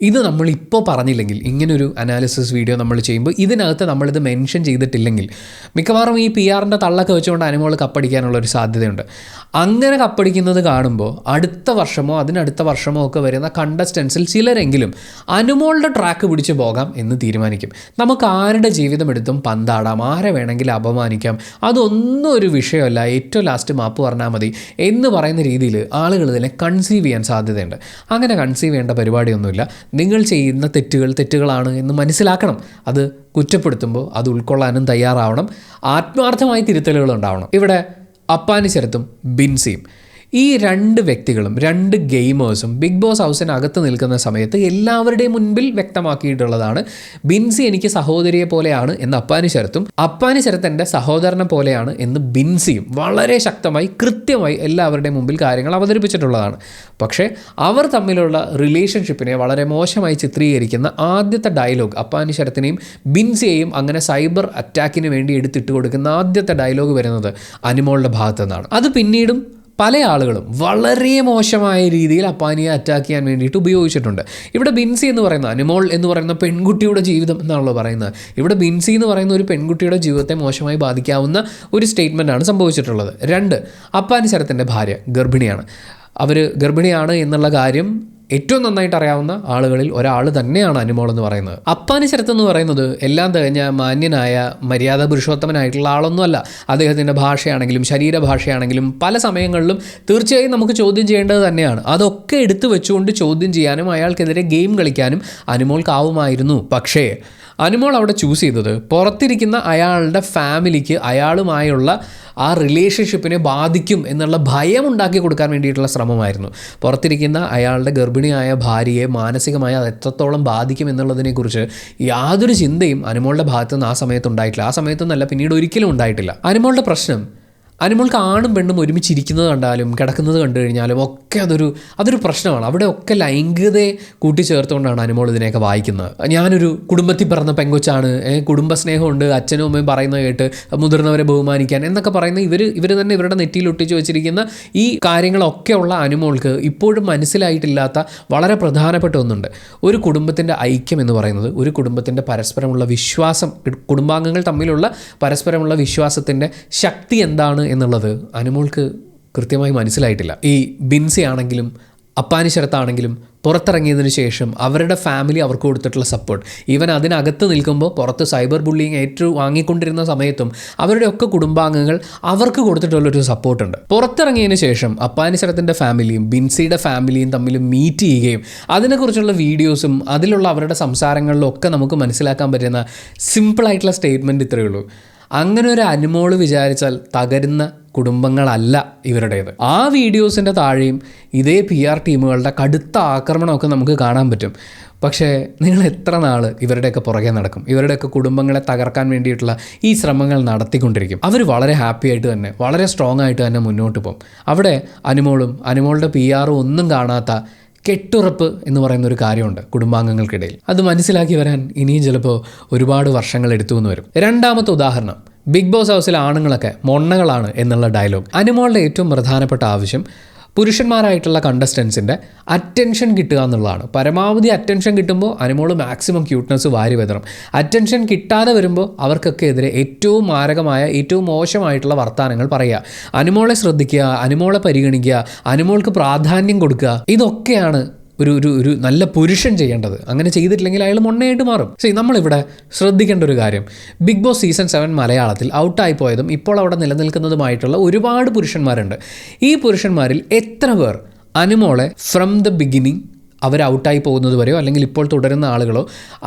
ഇത് നമ്മളിപ്പോൾ പറഞ്ഞില്ലെങ്കിൽ, ഇങ്ങനൊരു അനാലിസിസ് വീഡിയോ നമ്മൾ ചെയ്യുമ്പോൾ ഇതിനകത്ത് നമ്മളിത് മെൻഷൻ ചെയ്തിട്ടില്ലെങ്കിൽ മിക്കവാറും ഈ PR തള്ളൊക്കെ വെച്ചുകൊണ്ട് അനിമോൾ കപ്പടിക്കാനുള്ളൊരു സാധ്യതയുണ്ട്. അങ്ങനെ കപ്പടിക്കുന്നത് കാണുമ്പോൾ അടുത്ത വർഷമോ അതിനടുത്ത വർഷമോ ഒക്കെ വരുന്ന കണ്ടസ്റ്റൻസിൽ ചിലരെങ്കിലും അനിമോളുടെ ട്രാക്ക് പിടിച്ച് പോകാം എന്ന് തീരുമാനിക്കും. നമുക്ക് ആരുടെ ജീവിതം എടുത്തും പന്താടാം, ആരെ വേണമെങ്കിലും അപമാനിക്കാം, അതൊന്നും ഒരു വിഷയമല്ല, ഏറ്റവും ലാസ്റ്റ് മാപ്പ് പറഞ്ഞാൽ മതി എന്ന് പറയുന്ന രീതിയിൽ ആളുകൾ ഇതിനെ കൺസീവ് ചെയ്യാൻ സാധ്യതയുണ്ട്. അങ്ങനെ കൺസീവ് ചെയ്യേണ്ട പരിപാടിയൊന്നുമില്ല. നിങ്ങൾ ചെയ്യുന്ന തെറ്റുകളാണ് എന്ന് മനസ്സിലാക്കണം. അത് കുറ്റപ്പെടുത്തുമ്പോൾ അത് ഉൾക്കൊള്ളാനും തയ്യാറാവണം. ആത്മാർത്ഥമായി തിരുത്തലുകൾ ഉണ്ടാവണം. ഇവിടെ അപ്പാനി ശരത്തും ബിൻസിയും, ഈ 2 വ്യക്തികളും, 2 ഗെയിമേഴ്സും ബിഗ് ബോസ് ഹൗസിനകത്ത് നിൽക്കുന്ന സമയത്ത് എല്ലാവരുടെയും മുൻപിൽ വ്യക്തമാക്കിയിട്ടുള്ളതാണ്, ബിൻസി എനിക്ക് സഹോദരിയെ പോലെയാണ് എന്ന് അപ്പാനി ശരത്ത് എൻ്റെ സഹോദരനെ പോലെയാണ് എന്ന് ബിൻസിയും വളരെ ശക്തമായി കൃത്യമായി എല്ലാവരുടെയും മുമ്പിൽ കാര്യങ്ങൾ അവതരിപ്പിച്ചിട്ടുള്ളതാണ്. പക്ഷേ അവർ തമ്മിലുള്ള റിലേഷൻഷിപ്പിനെ വളരെ മോശമായി ചിത്രീകരിക്കുന്ന ആദ്യത്തെ ഡയലോഗ്, അപ്പാനി ശരത്തിനെയും ബിൻസിയെയും അങ്ങനെ സൈബർ അറ്റാക്കിന് വേണ്ടി എടുത്തിട്ട് കൊടുക്കുന്ന ആദ്യത്തെ ഡയലോഗ് വരുന്നത് അനിമോളുടെ ഭാഗത്തു നിന്നാണ്. അത് പിന്നീടും പല ആളുകളും വളരെ മോശമായ രീതിയിൽ അപ്പാനിയെ അറ്റാക്ക് ചെയ്യാൻ വേണ്ടിയിട്ട് ഉപയോഗിച്ചിട്ടുണ്ട്. ഇവിടെ ബിൻസി എന്ന് പറയുന്ന, അനിമോൾ എന്ന് പറയുന്ന പെൺകുട്ടിയുടെ ജീവിതം എന്നാണല്ലോ പറയുന്നത്. ഇവിടെ ബിൻസി എന്ന് പറയുന്ന ഒരു പെൺകുട്ടിയുടെ ജീവിതത്തെ മോശമായി ബാധിക്കാവുന്ന ഒരു സ്റ്റേറ്റ്മെൻറ്റാണ് സംഭവിച്ചിട്ടുള്ളത്. 2, അപ്പാനി ശരത്തിൻ്റെ ഭാര്യ ഗർഭിണിയാണ്. അവർ ഗർഭിണിയാണ് എന്നുള്ള കാര്യം ഏറ്റവും നന്നായിട്ട് അറിയാവുന്ന ആളുകളിൽ ഒരാൾ തന്നെയാണ് അനിമോൾ എന്ന് പറയുന്നത്. അപ്പാനി ശരത്ത് എന്ന് പറയുന്നത് എല്ലാം തികഞ്ഞ മാന്യനായ മര്യാദ പുരുഷോത്തമനായിട്ടുള്ള ആളൊന്നുമല്ല. അദ്ദേഹത്തിൻ്റെ ഭാഷയാണെങ്കിലും ശരീരഭാഷയാണെങ്കിലും പല സമയങ്ങളിലും തീർച്ചയായും നമുക്ക് ചോദ്യം ചെയ്യേണ്ടത് തന്നെയാണ്. അതൊക്കെ എടുത്തു വെച്ചുകൊണ്ട് ചോദ്യം ചെയ്യാനും അയാൾക്കെതിരെ ഗെയിം കളിക്കാനും അനിമോൾക്കാവുമായിരുന്നു. പക്ഷേ അനിമോൾ അവിടെ ചൂസ് ചെയ്തത് പുറത്തിരിക്കുന്ന അയാളുടെ ഫാമിലിക്ക് അയാളുമായുള്ള ആ റിലേഷൻഷിപ്പിനെ ബാധിക്കും എന്നുള്ള ഭയം ഉണ്ടാക്കി കൊടുക്കാൻ വേണ്ടിയിട്ടുള്ള ശ്രമമായിരുന്നു. പുറത്തിരിക്കുന്ന അയാളുടെ ഗർഭിണിയായ ഭാര്യയെ മാനസികമായി അത് എത്രത്തോളം ബാധിക്കും എന്നുള്ളതിനെക്കുറിച്ച് യാതൊരു ചിന്തയും അനിമോളുടെ ഭാഗത്തു നിന്ന് ആ സമയത്ത് ഉണ്ടായിട്ടില്ല. ആ സമയത്തൊന്നല്ല, പിന്നീട് ഒരിക്കലും ഉണ്ടായിട്ടില്ല. അനിമോളുടെ പ്രശ്നം, അനിമോൾക്ക് ആണും പെണ്ണും ഒരുമിച്ചിരിക്കുന്നത് കണ്ടാലും കിടക്കുന്നത് കണ്ടു കഴിഞ്ഞാലും ഒക്കെ അതൊരു പ്രശ്നമാണ്. അവിടെ ഒക്കെ ലൈംഗികതയെ കൂട്ടിച്ചേർത്തുകൊണ്ടാണ് അനിമോൾ ഇതിനെയൊക്കെ വായിക്കുന്നത്. ഞാനൊരു കുടുംബത്തിൽ പിറന്ന പെങ്കൊച്ചാണ്, കുടുംബസ്നേഹമുണ്ട്, അച്ഛനും അമ്മയും പറയുന്നത് കേട്ട് മുതിർന്നവരെ ബഹുമാനിക്കാൻ എന്നൊക്കെ പറയുന്ന ഇവർ തന്നെ ഇവരുടെ നെറ്റിയിൽ ഒട്ടിച്ച് വെച്ചിരിക്കുന്ന ഈ കാര്യങ്ങളൊക്കെ ഉള്ള അനിമോൾക്ക് ഇപ്പോഴും മനസ്സിലായിട്ടില്ലാത്ത വളരെ പ്രധാനപ്പെട്ട ഒന്നുണ്ട്. ഒരു കുടുംബത്തിൻ്റെ ഐക്യം എന്ന് പറയുന്നത്, ഒരു കുടുംബത്തിൻ്റെ പരസ്പരമുള്ള വിശ്വാസം, കുടുംബാംഗങ്ങൾ തമ്മിലുള്ള പരസ്പരമുള്ള വിശ്വാസത്തിൻ്റെ ശക്തി എന്താണ് എന്നുള്ളത് അനിമോൾക്ക് കൃത്യമായി മനസ്സിലായിട്ടില്ല. ഈ ബിൻസി ആണെങ്കിലും അപ്പാനി ശരത്താണെങ്കിലും പുറത്തിറങ്ങിയതിന് ശേഷം അവരുടെ ഫാമിലി അവർക്ക് കൊടുത്തിട്ടുള്ള സപ്പോർട്ട്, ഈവൻ അതിനകത്ത് നിൽക്കുമ്പോൾ പുറത്ത് സൈബർ ബുള്ളിങ് വാങ്ങിക്കൊണ്ടിരുന്ന സമയത്തും അവരുടെയൊക്കെ കുടുംബാംഗങ്ങൾ അവർക്ക് കൊടുത്തിട്ടുള്ളൊരു സപ്പോർട്ടുണ്ട്. പുറത്തിറങ്ങിയതിന് ശേഷം അപ്പാനിശരത്തിൻ്റെ ഫാമിലിയും ബിൻസിയുടെ ഫാമിലിയും തമ്മിൽ മീറ്റ് ചെയ്യുകയും അതിനെക്കുറിച്ചുള്ള വീഡിയോസും അതിലുള്ള അവരുടെ സംസാരങ്ങളിലും ഒക്കെ നമുക്ക് മനസ്സിലാക്കാൻ പറ്റുന്ന സിമ്പിളായിട്ടുള്ള സ്റ്റേറ്റ്മെൻറ്റ് ഇത്രയേ ഉള്ളൂ: അങ്ങനെ ഒരു അനുമോള് വിചാരിച്ചാൽ തകരുന്ന കുടുംബങ്ങളല്ല ഇവരുടേത്. ആ വീഡിയോസിൻ്റെ താഴെയും ഇതേ PR ടീമുകളുടെ കടുത്ത ആക്രമണമൊക്കെ നമുക്ക് കാണാൻ പറ്റും. പക്ഷേ നിങ്ങൾ എത്ര നാൾ ഇവരുടെയൊക്കെ പുറകെ നടക്കും? ഇവരുടെയൊക്കെ കുടുംബങ്ങളെ തകർക്കാൻ വേണ്ടിയിട്ടുള്ള ഈ ശ്രമങ്ങൾ നടത്തിക്കൊണ്ടിരിക്കും. അവർ വളരെ ഹാപ്പി ആയിട്ട് തന്നെ, വളരെ സ്ട്രോങ് ആയിട്ട് തന്നെ മുന്നോട്ട് പോകും. അവിടെ അനുമോളുടെ PR ഒന്നും കാണാത്ത കെട്ടുറപ്പ് എന്ന് പറയുന്ന ഒരു കാര്യമുണ്ട് കുടുംബാംഗങ്ങൾക്കിടയിൽ. അത് മനസ്സിലാക്കി വരാൻ ഇനിയും ചിലപ്പോൾ ഒരുപാട് വർഷങ്ങൾ എടുത്തു എന്ന് വരും. രണ്ടാമത്തെ ഉദാഹരണം, ബിഗ് ബോസ് ഹൗസിലെ ആണുങ്ങളൊക്കെ മൊണ്ണകളാണ് എന്നുള്ള ഡയലോഗ്. അനുമോളുടെ ഏറ്റവും പ്രധാനപ്പെട്ട ആവശ്യം പുരുഷന്മാരായിട്ടുള്ള കണ്ടസ്റ്റൻസിൻ്റെ അറ്റൻഷൻ കിട്ടുക എന്നുള്ളതാണ്. പരമാവധി അറ്റൻഷൻ കിട്ടുമ്പോൾ അനുമോൾ മാക്സിമം ക്യൂട്ട്നെസ് വാരി വിതറും. അറ്റൻഷൻ കിട്ടാതെ വരുമ്പോൾ അവർക്കൊക്കെ എതിരെ ഏറ്റവും മാരകമായ, ഏറ്റവും മോശമായിട്ടുള്ള വർത്തമാനങ്ങൾ പറയുക, അനുമോളെ ശ്രദ്ധിക്കുക, അനുമോളെ പരിഗണിക്കുക, അനുമോൾക്ക് പ്രാധാന്യം കൊടുക്കുക. ഇതൊക്കെയാണ് ഒരു നല്ല പുരുഷൻ ചെയ്യേണ്ടത്. അങ്ങനെ ചെയ്തിട്ടില്ലെങ്കിൽ അയാൾ മൊണ്ണയായിട്ട് മാറും. നമ്മളിവിടെ ശ്രദ്ധിക്കേണ്ട ഒരു കാര്യം, ബിഗ് ബോസ് സീസൺ 7 മലയാളത്തിൽ ഔട്ടായി പോയതും ഇപ്പോൾ അവിടെ നിലനിൽക്കുന്നതുമായിട്ടുള്ള ഒരുപാട് പുരുഷന്മാരുണ്ട്. ഈ പുരുഷന്മാരിൽ എത്ര പേർ അനുമോളെ ഫ്രം ദ ബിഗിനിങ് അവർ ഔട്ടായി പോകുന്നത് വരെയോ അല്ലെങ്കിൽ ഇപ്പോൾ തുടരുന്ന ആളുകളോ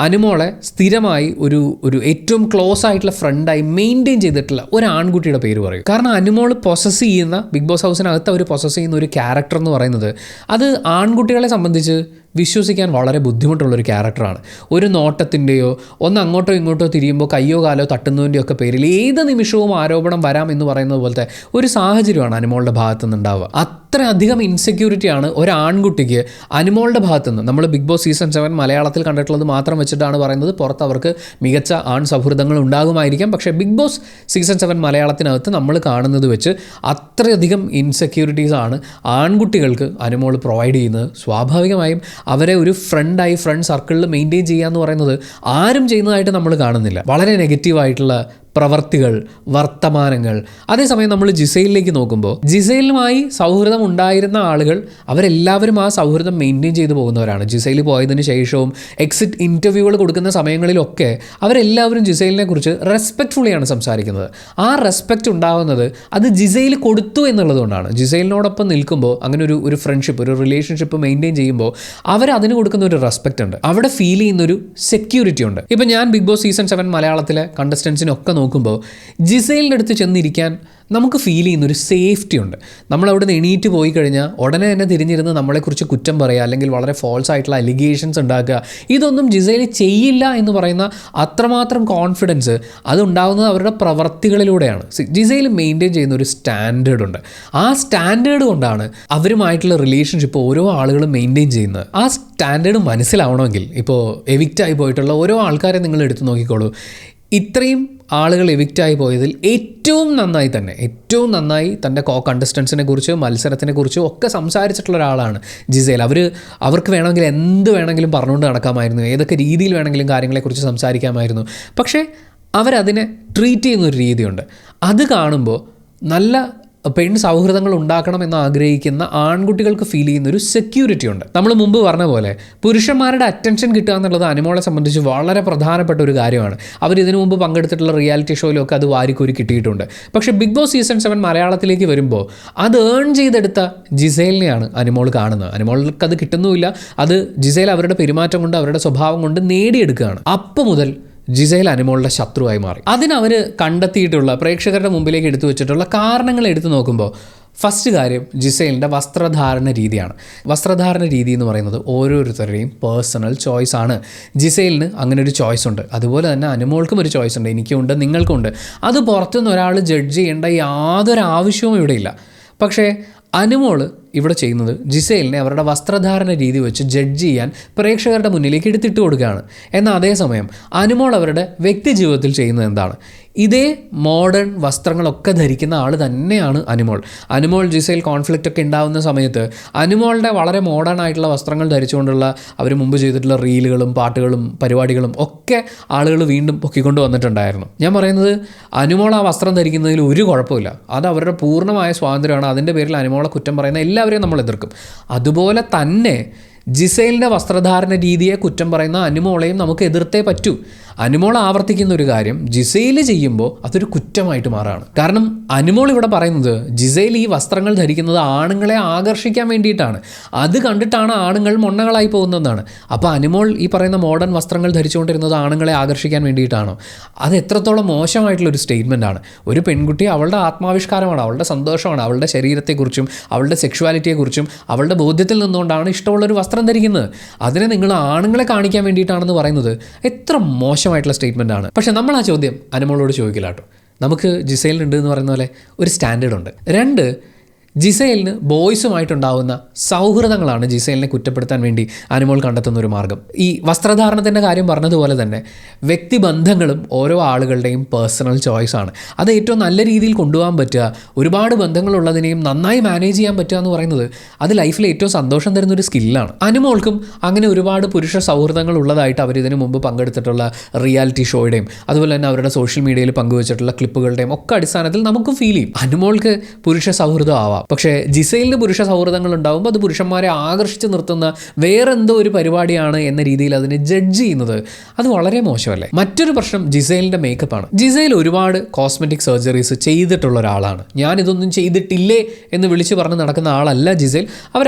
അനുമോളെ സ്ഥിരമായി ഒരു ഏറ്റവും ക്ലോസ് ആയിട്ടുള്ള ഫ്രണ്ടായി മെയിൻറ്റെയിൻ ചെയ്തിട്ടുള്ള ഒരു ആൺകുട്ടിയുടെ പേര് പറയും? കാരണം അനുമോൾ പൊസസ് ചെയ്യുന്ന, ബിഗ് ബോസ് ഹൗസിനകത്ത് അവർ പൊസസ് ചെയ്യുന്ന ഒരു ക്യാരക്ടർ എന്ന് പറയുന്നത് അത് ആൺകുട്ടികളെ സംബന്ധിച്ച് വിശ്വസിക്കാൻ വളരെ ബുദ്ധിമുട്ടുള്ളൊരു ക്യാരക്ടറാണ്. ഒരു നോട്ടത്തിൻ്റെയോ ഒന്ന് അങ്ങോട്ടോ ഇങ്ങോട്ടോ തിരിയുമ്പോൾ കയ്യോ കാലോ തട്ടുന്നതിൻ്റെയൊക്കെ പേരിൽ ഏത് നിമിഷവും ആരോപണം വരാം എന്ന് പറയുന്നത് പോലത്തെ ഒരു സാഹചര്യമാണ് അനുമോളുടെ ഭാഗത്തു നിന്നുണ്ടാവുക. അത്രയധികം ഇൻസെക്യൂരിറ്റിയാണ് ഒരു ആൺകുട്ടിക്ക് അനുമോളുടെ ഭാഗത്തുനിന്ന്. നമ്മൾ ബിഗ് ബോസ് സീസൺ 7 മലയാളത്തിൽ കണ്ടിട്ടുള്ളത് മാത്രം വെച്ചിട്ടാണ് പറയുന്നത്. പുറത്ത് അവർക്ക് മികച്ച ആൺ സൗഹൃദങ്ങൾ ഉണ്ടാകുമായിരിക്കാം. പക്ഷേ ബിഗ് ബോസ് സീസൺ 7 മലയാളത്തിനകത്ത് നമ്മൾ കാണുന്നത് വെച്ച് അത്രയധികം ഇൻസെക്യൂരിറ്റീസാണ് ആൺകുട്ടികൾക്ക് അനുമോൾ പ്രൊവൈഡ് ചെയ്യുന്നത്. സ്വാഭാവികമായും അവരെ ഒരു ഫ്രണ്ട് സർക്കിളിൽ മെയിൻറ്റെയിൻ ചെയ്യുക എന്ന് പറയുന്നത് ആരും ചെയ്യുന്നതായിട്ട് നമ്മൾ കാണുന്നില്ല. വളരെ നെഗറ്റീവായിട്ടുള്ള പ്രവർത്തികൾ, വർത്തമാനങ്ങൾ. അതേസമയം നമ്മൾ ജിസൈലിലേക്ക് നോക്കുമ്പോൾ ജിസൈലുമായി സൗഹൃദം ഉണ്ടായിരുന്ന ആളുകൾ അവരെല്ലാവരും ആ സൗഹൃദം മെയിൻറ്റെയിൻ ചെയ്തു പോകുന്നവരാണ്. ജിസൈൽ പോയതിന് ശേഷവും എക്സിറ്റ് ഇൻ്റർവ്യൂകൾ കൊടുക്കുന്ന സമയങ്ങളിലൊക്കെ അവരെല്ലാവരും ജിസൈലിനെ കുറിച്ച് റെസ്പെക്റ്റ്ഫുള്ളിയാണ് സംസാരിക്കുന്നത്. ആ റെസ്പെക്റ്റ് ഉണ്ടാകുന്നത് അത് ജിസൈൽ കൊടുത്തു എന്നുള്ളതുകൊണ്ടാണ്. ജിസൈലിനോടൊപ്പം നിൽക്കുമ്പോൾ അങ്ങനെ ഒരു ഫ്രണ്ട്ഷിപ്പ്, ഒരു റിലേഷൻഷിപ്പ് മെയിൻറ്റെയിൻ ചെയ്യുമ്പോൾ അവരതിന് കൊടുക്കുന്ന ഒരു റെസ്പെക്റ്റ് ഉണ്ട്. അവിടെ ഫീൽ ചെയ്യുന്നൊരു സെക്യൂരിറ്റി ഉണ്ട്. ഇപ്പം ഞാൻ ബിഗ് ബോസ് സീസൺ 7 മലയാളത്തിലെ കണ്ടസ്റ്റൻസിനൊക്കെ നോക്കുമ്പോൾ ജിസൈലിൻ്റെ അടുത്ത് ചെന്നിരിക്കാൻ നമുക്ക് ഫീൽ ചെയ്യുന്നൊരു സേഫ്റ്റി ഉണ്ട്. നമ്മളവിടെ നിന്ന് എണീറ്റ് പോയി കഴിഞ്ഞാൽ ഉടനെ തന്നെ തിരിഞ്ഞിരുന്ന് നമ്മളെക്കുറിച്ച് കുറ്റം പറയുക അല്ലെങ്കിൽ വളരെ ഫോൾസ് ആയിട്ടുള്ള അലിഗേഷൻസ് ഉണ്ടാക്കുക, ഇതൊന്നും ജിസൈൽ ചെയ്യില്ല എന്ന് പറയുന്ന അത്രമാത്രം കോൺഫിഡൻസ് അതുണ്ടാകുന്നത് അവരുടെ പ്രവർത്തികളിലൂടെയാണ്. ജിസൈൽ മെയിൻറ്റെയിൻ ചെയ്യുന്ന ഒരു സ്റ്റാൻഡേർഡ് ഉണ്ട്. ആ സ്റ്റാൻഡേർഡ് കൊണ്ടാണ് അവരുമായിട്ടുള്ള റിലേഷൻഷിപ്പ് ഓരോ ആളുകളും മെയിൻറ്റെയിൻ ചെയ്യുന്നത്. ആ സ്റ്റാൻഡേർഡ് മനസ്സിലാവണമെങ്കിൽ ഇപ്പോൾ എവിക്റ്റായി പോയിട്ടുള്ള ഓരോ ആൾക്കാരെ നിങ്ങൾ എടുത്തു നോക്കിക്കോളൂ. ഇത്രയും ആളുകൾ എവിക്റ്റായി പോയതിൽ ഏറ്റവും നന്നായി തൻ്റെ കണ്ടസ്റ്റൻസിനെ കുറിച്ച്, മത്സരത്തിനെ കുറിച്ചും ഒക്കെ സംസാരിച്ചിട്ടുള്ള ഒരാളാണ് ജിസൈൽ. അവർക്ക് വേണമെങ്കിൽ എന്ത് വേണമെങ്കിലും പറഞ്ഞുകൊണ്ട് നടക്കാമായിരുന്നു, ഏതൊക്കെ രീതിയിൽ വേണമെങ്കിലും കാര്യങ്ങളെക്കുറിച്ച് സംസാരിക്കാമായിരുന്നു. പക്ഷേ അവരതിനെ ട്രീറ്റ് ചെയ്യുന്നൊരു രീതിയുണ്ട്. അത് കാണുമ്പോൾ നല്ല പെൺ സൗഹൃദങ്ങൾ ഉണ്ടാക്കണമെന്ന് ആഗ്രഹിക്കുന്ന ആൺകുട്ടികൾക്ക് ഫീൽ ചെയ്യുന്നൊരു സെക്യൂരിറ്റി ഉണ്ട്. നമ്മൾ മുമ്പ് പറഞ്ഞ പോലെ പുരുഷന്മാരുടെ അറ്റൻഷൻ കിട്ടുക എന്നുള്ളത് അനുമോളെ സംബന്ധിച്ച് വളരെ പ്രധാനപ്പെട്ട ഒരു കാര്യമാണ്. ഇതിനു മുമ്പ് പങ്കെടുത്തിട്ടുള്ള റിയാലിറ്റി ഷോയിലൊക്കെ അത് വാരിക്കോരി കിട്ടിയിട്ടുണ്ട്. പക്ഷേ ബിഗ് ബോസ് സീസൺ 7 മലയാളത്തിലേക്ക് വരുമ്പോൾ അത് ഏൺ ചെയ്തെടുത്ത ജിസൈലിനെയാണ് അനുമോൾ കാണുന്നത്. അനുമോൾക്ക് അത് കിട്ടുന്നുമില്ല. അത് ജിസൈൽ അവരുടെ പെരുമാറ്റം കൊണ്ട്, അവരുടെ സ്വഭാവം കൊണ്ട് നേടിയെടുക്കുകയാണ്. അപ്പോൾ മുതൽ ജിസൈൽ അനുമോളുടെ ശത്രുവായി മാറി. അതിനവർ കണ്ടെത്തിയിട്ടുള്ള, പ്രേക്ഷകരുടെ മുമ്പിലേക്ക് എടുത്തു വെച്ചിട്ടുള്ള കാരണങ്ങൾ എടുത്തു നോക്കുമ്പോൾ ഫസ്റ്റ് കാര്യം ജിസൈലിൻ്റെ വസ്ത്രധാരണ രീതിയാണ്. വസ്ത്രധാരണ രീതി എന്ന് പറയുന്നത് ഓരോരുത്തരുടെയും പേഴ്സണൽ ചോയ്സ് ആണ്. ജിസൈലിന് അങ്ങനെ ഒരു ചോയ്സ് ഉണ്ട്. അതുപോലെ തന്നെ അനുമോൾക്കും ഒരു ചോയ്സ് ഉണ്ട്, എനിക്കുണ്ട്, നിങ്ങൾക്കുണ്ട്. അത് പുറത്തുനിന്ന് ഒരാൾ ജഡ്ജ് ചെയ്യേണ്ട യാതൊരു ആവശ്യവും ഇവിടെയില്ല. പക്ഷേ അനുമോൾ ഇവിടെ ചെയ്യുന്നത് ജിസൈലിനെ അവരുടെ വസ്ത്രധാരണ രീതി വെച്ച് ജഡ്ജ് ചെയ്യാൻ പ്രേക്ഷകരുടെ മുന്നിലേക്ക് എടുത്തിട്ട് കൊടുക്കുകയാണ്. എന്നാൽ അതേസമയം അനുമോൾ അവരുടെ വ്യക്തി ജീവിതത്തിൽ ചെയ്യുന്നത് എന്താണ്? ഇതേ മോഡേൺ വസ്ത്രങ്ങളൊക്കെ ധരിക്കുന്ന ആൾ തന്നെയാണ് അനുമോൾ ജിസൈൽ കോൺഫ്ലിക്റ്റ് ഒക്കെ ഉണ്ടാകുന്ന സമയത്ത് അനുമോളുടെ വളരെ മോഡേൺ ആയിട്ടുള്ള വസ്ത്രങ്ങൾ ധരിച്ചുകൊണ്ടുള്ള അവർ മുമ്പ് ചെയ്തിട്ടുള്ള റീലുകളും പാട്ടുകളും പരിപാടികളും ഒക്കെ ആളുകൾ വീണ്ടും പൊക്കിക്കൊണ്ട് വന്നിട്ടുണ്ടായിരുന്നു. ഞാൻ പറയുന്നത് അനുമോൾ ആ വസ്ത്രം ധരിക്കുന്നതിൽ ഒരു കുഴപ്പമില്ല. അത് അവരുടെ പൂർണ്ണമായ സ്വാതന്ത്ര്യമാണ്. അതിൻ്റെ പേരിൽ അനുമോളെ കുറ്റം പറയുന്ന എല്ലാവരെയും നമ്മൾ എതിർക്കും. അതുപോലെ തന്നെ ജിസേലിൻ്റെ വസ്ത്രധാരണ രീതിയെ കുറ്റം പറയുന്ന അനുമോളെയും നമുക്ക് എതിർത്തേ പറ്റൂ. അനുമോൾ ആവർത്തിക്കുന്ന ഒരു കാര്യം ജിസേൽ ചെയ്യുമ്പോൾ അതൊരു കുറ്റമായിട്ട് മാറാണ്. കാരണം അനുമോൾ ഇവിടെ പറയുന്നത് ജിസേൽ ഈ വസ്ത്രങ്ങൾ ധരിക്കുന്നത് ആണുങ്ങളെ ആകർഷിക്കാൻ വേണ്ടിയിട്ടാണ്, അത് കണ്ടിട്ടാണ് ആണുങ്ങൾ മൊണ്ണകളായി പോകുന്നതെന്നാണ്. അപ്പോൾ അനുമോൾ ഈ പറയുന്ന മോഡേൺ വസ്ത്രങ്ങൾ ധരിച്ചുകൊണ്ടിരുന്നത് ആണുങ്ങളെ ആകർഷിക്കാൻ വേണ്ടിയിട്ടാണോ? അത് എത്രത്തോളം മോശമായിട്ടുള്ളൊരു സ്റ്റേറ്റ്മെൻ്റ് ആണ്. ഒരു പെൺകുട്ടി അവളുടെ ആത്മാവിഷ്കാരമാണ്, അവളുടെ സന്തോഷമാണ്, അവളുടെ ശരീരത്തെക്കുറിച്ചും അവളുടെ സെക്ഷുവാലിറ്റിയെക്കുറിച്ചും അവളുടെ ബോധ്യത്തിൽ നിന്നുകൊണ്ടാണ് ഇഷ്ടമുള്ളൊരു വസ്ത്രം ധരിക്കുന്നത്. അതിനെ നിങ്ങൾ ആണുങ്ങളെ കാണിക്കാൻ വേണ്ടിയിട്ടാണെന്ന് പറയുന്നത് എത്ര മോശമായിട്ടുള്ള സ്റ്റേറ്റ്മെൻ്റ് ആണ്. പക്ഷേ നമ്മൾ ആ ചോദ്യം അനുമോളോട് ചോദിക്കില്ല കേട്ടോ. നമുക്ക് ജിസേലിനുണ്ട് എന്ന് പറയുന്ന പോലെ ഒരു സ്റ്റാൻഡേർഡ് ഉണ്ട്. 2, ജിസേലിന് ബോയ്സുമായിട്ടുണ്ടാവുന്ന സൗഹൃദങ്ങളാണ് ജിസേലിനെ കുറ്റപ്പെടുത്താൻ വേണ്ടി അനുമോൾ കണ്ടെത്തുന്ന ഒരു മാർഗ്ഗം. ഈ വസ്ത്രധാരണത്തിൻ്റെ കാര്യം പറഞ്ഞതുപോലെ തന്നെ വ്യക്തിബന്ധങ്ങളും ഓരോ ആളുകളുടെയും പേഴ്സണൽ ചോയ്സാണ്. അത് ഏറ്റവും നല്ല രീതിയിൽ കൊണ്ടുപോകാൻ പറ്റുക, ഒരുപാട് ബന്ധങ്ങളുള്ളതിനെയും നന്നായി മാനേജ് ചെയ്യാൻ പറ്റുക എന്ന് പറയുന്നത് അത് ലൈഫിൽ ഏറ്റവും സന്തോഷം തരുന്നൊരു സ്കില്ലാണ്. അനുമോൾക്കും അങ്ങനെ ഒരുപാട് പുരുഷ സൗഹൃദങ്ങൾ ഉള്ളതായിട്ട് അവരിതിനു മുമ്പ് പങ്കെടുത്തിട്ടുള്ള റിയാലിറ്റി ഷോയുടെയും അതുപോലെ തന്നെ അവരുടെ സോഷ്യൽ മീഡിയയിൽ പങ്കുവച്ചിട്ടുള്ള ക്ലിപ്പുകളുടെയും ഒക്കെ അടിസ്ഥാനത്തിൽ നമുക്കും ഫീൽ ചെയ്യും അനുമോൾക്ക് പുരുഷ സൗഹൃദം ആവാം. പക്ഷേ ജിസേലിന് പുരുഷ സൗഹൃദങ്ങൾ ഉണ്ടാകുമ്പോൾ അത് പുരുഷന്മാരെ ആകർഷിച്ച് നിർത്തുന്ന വേറെന്തോ ഒരു പരിപാടിയാണ് എന്ന രീതിയിൽ അതിനെ ജഡ്ജ് ചെയ്യുന്നത് അത് വളരെ മോശമല്ലേ. മറ്റൊരു പ്രശ്നം ജിസേലിൻ്റെ മേക്കപ്പാണ്. ജിസേൽ ഒരുപാട് കോസ്മെറ്റിക് സർജറീസ് ചെയ്തിട്ടുള്ള ഒരാളാണ്. ഞാനിതൊന്നും ചെയ്തിട്ടില്ലേ എന്ന് വിളിച്ചു പറഞ്ഞ് നടക്കുന്ന ആളല്ല ജിസേൽ.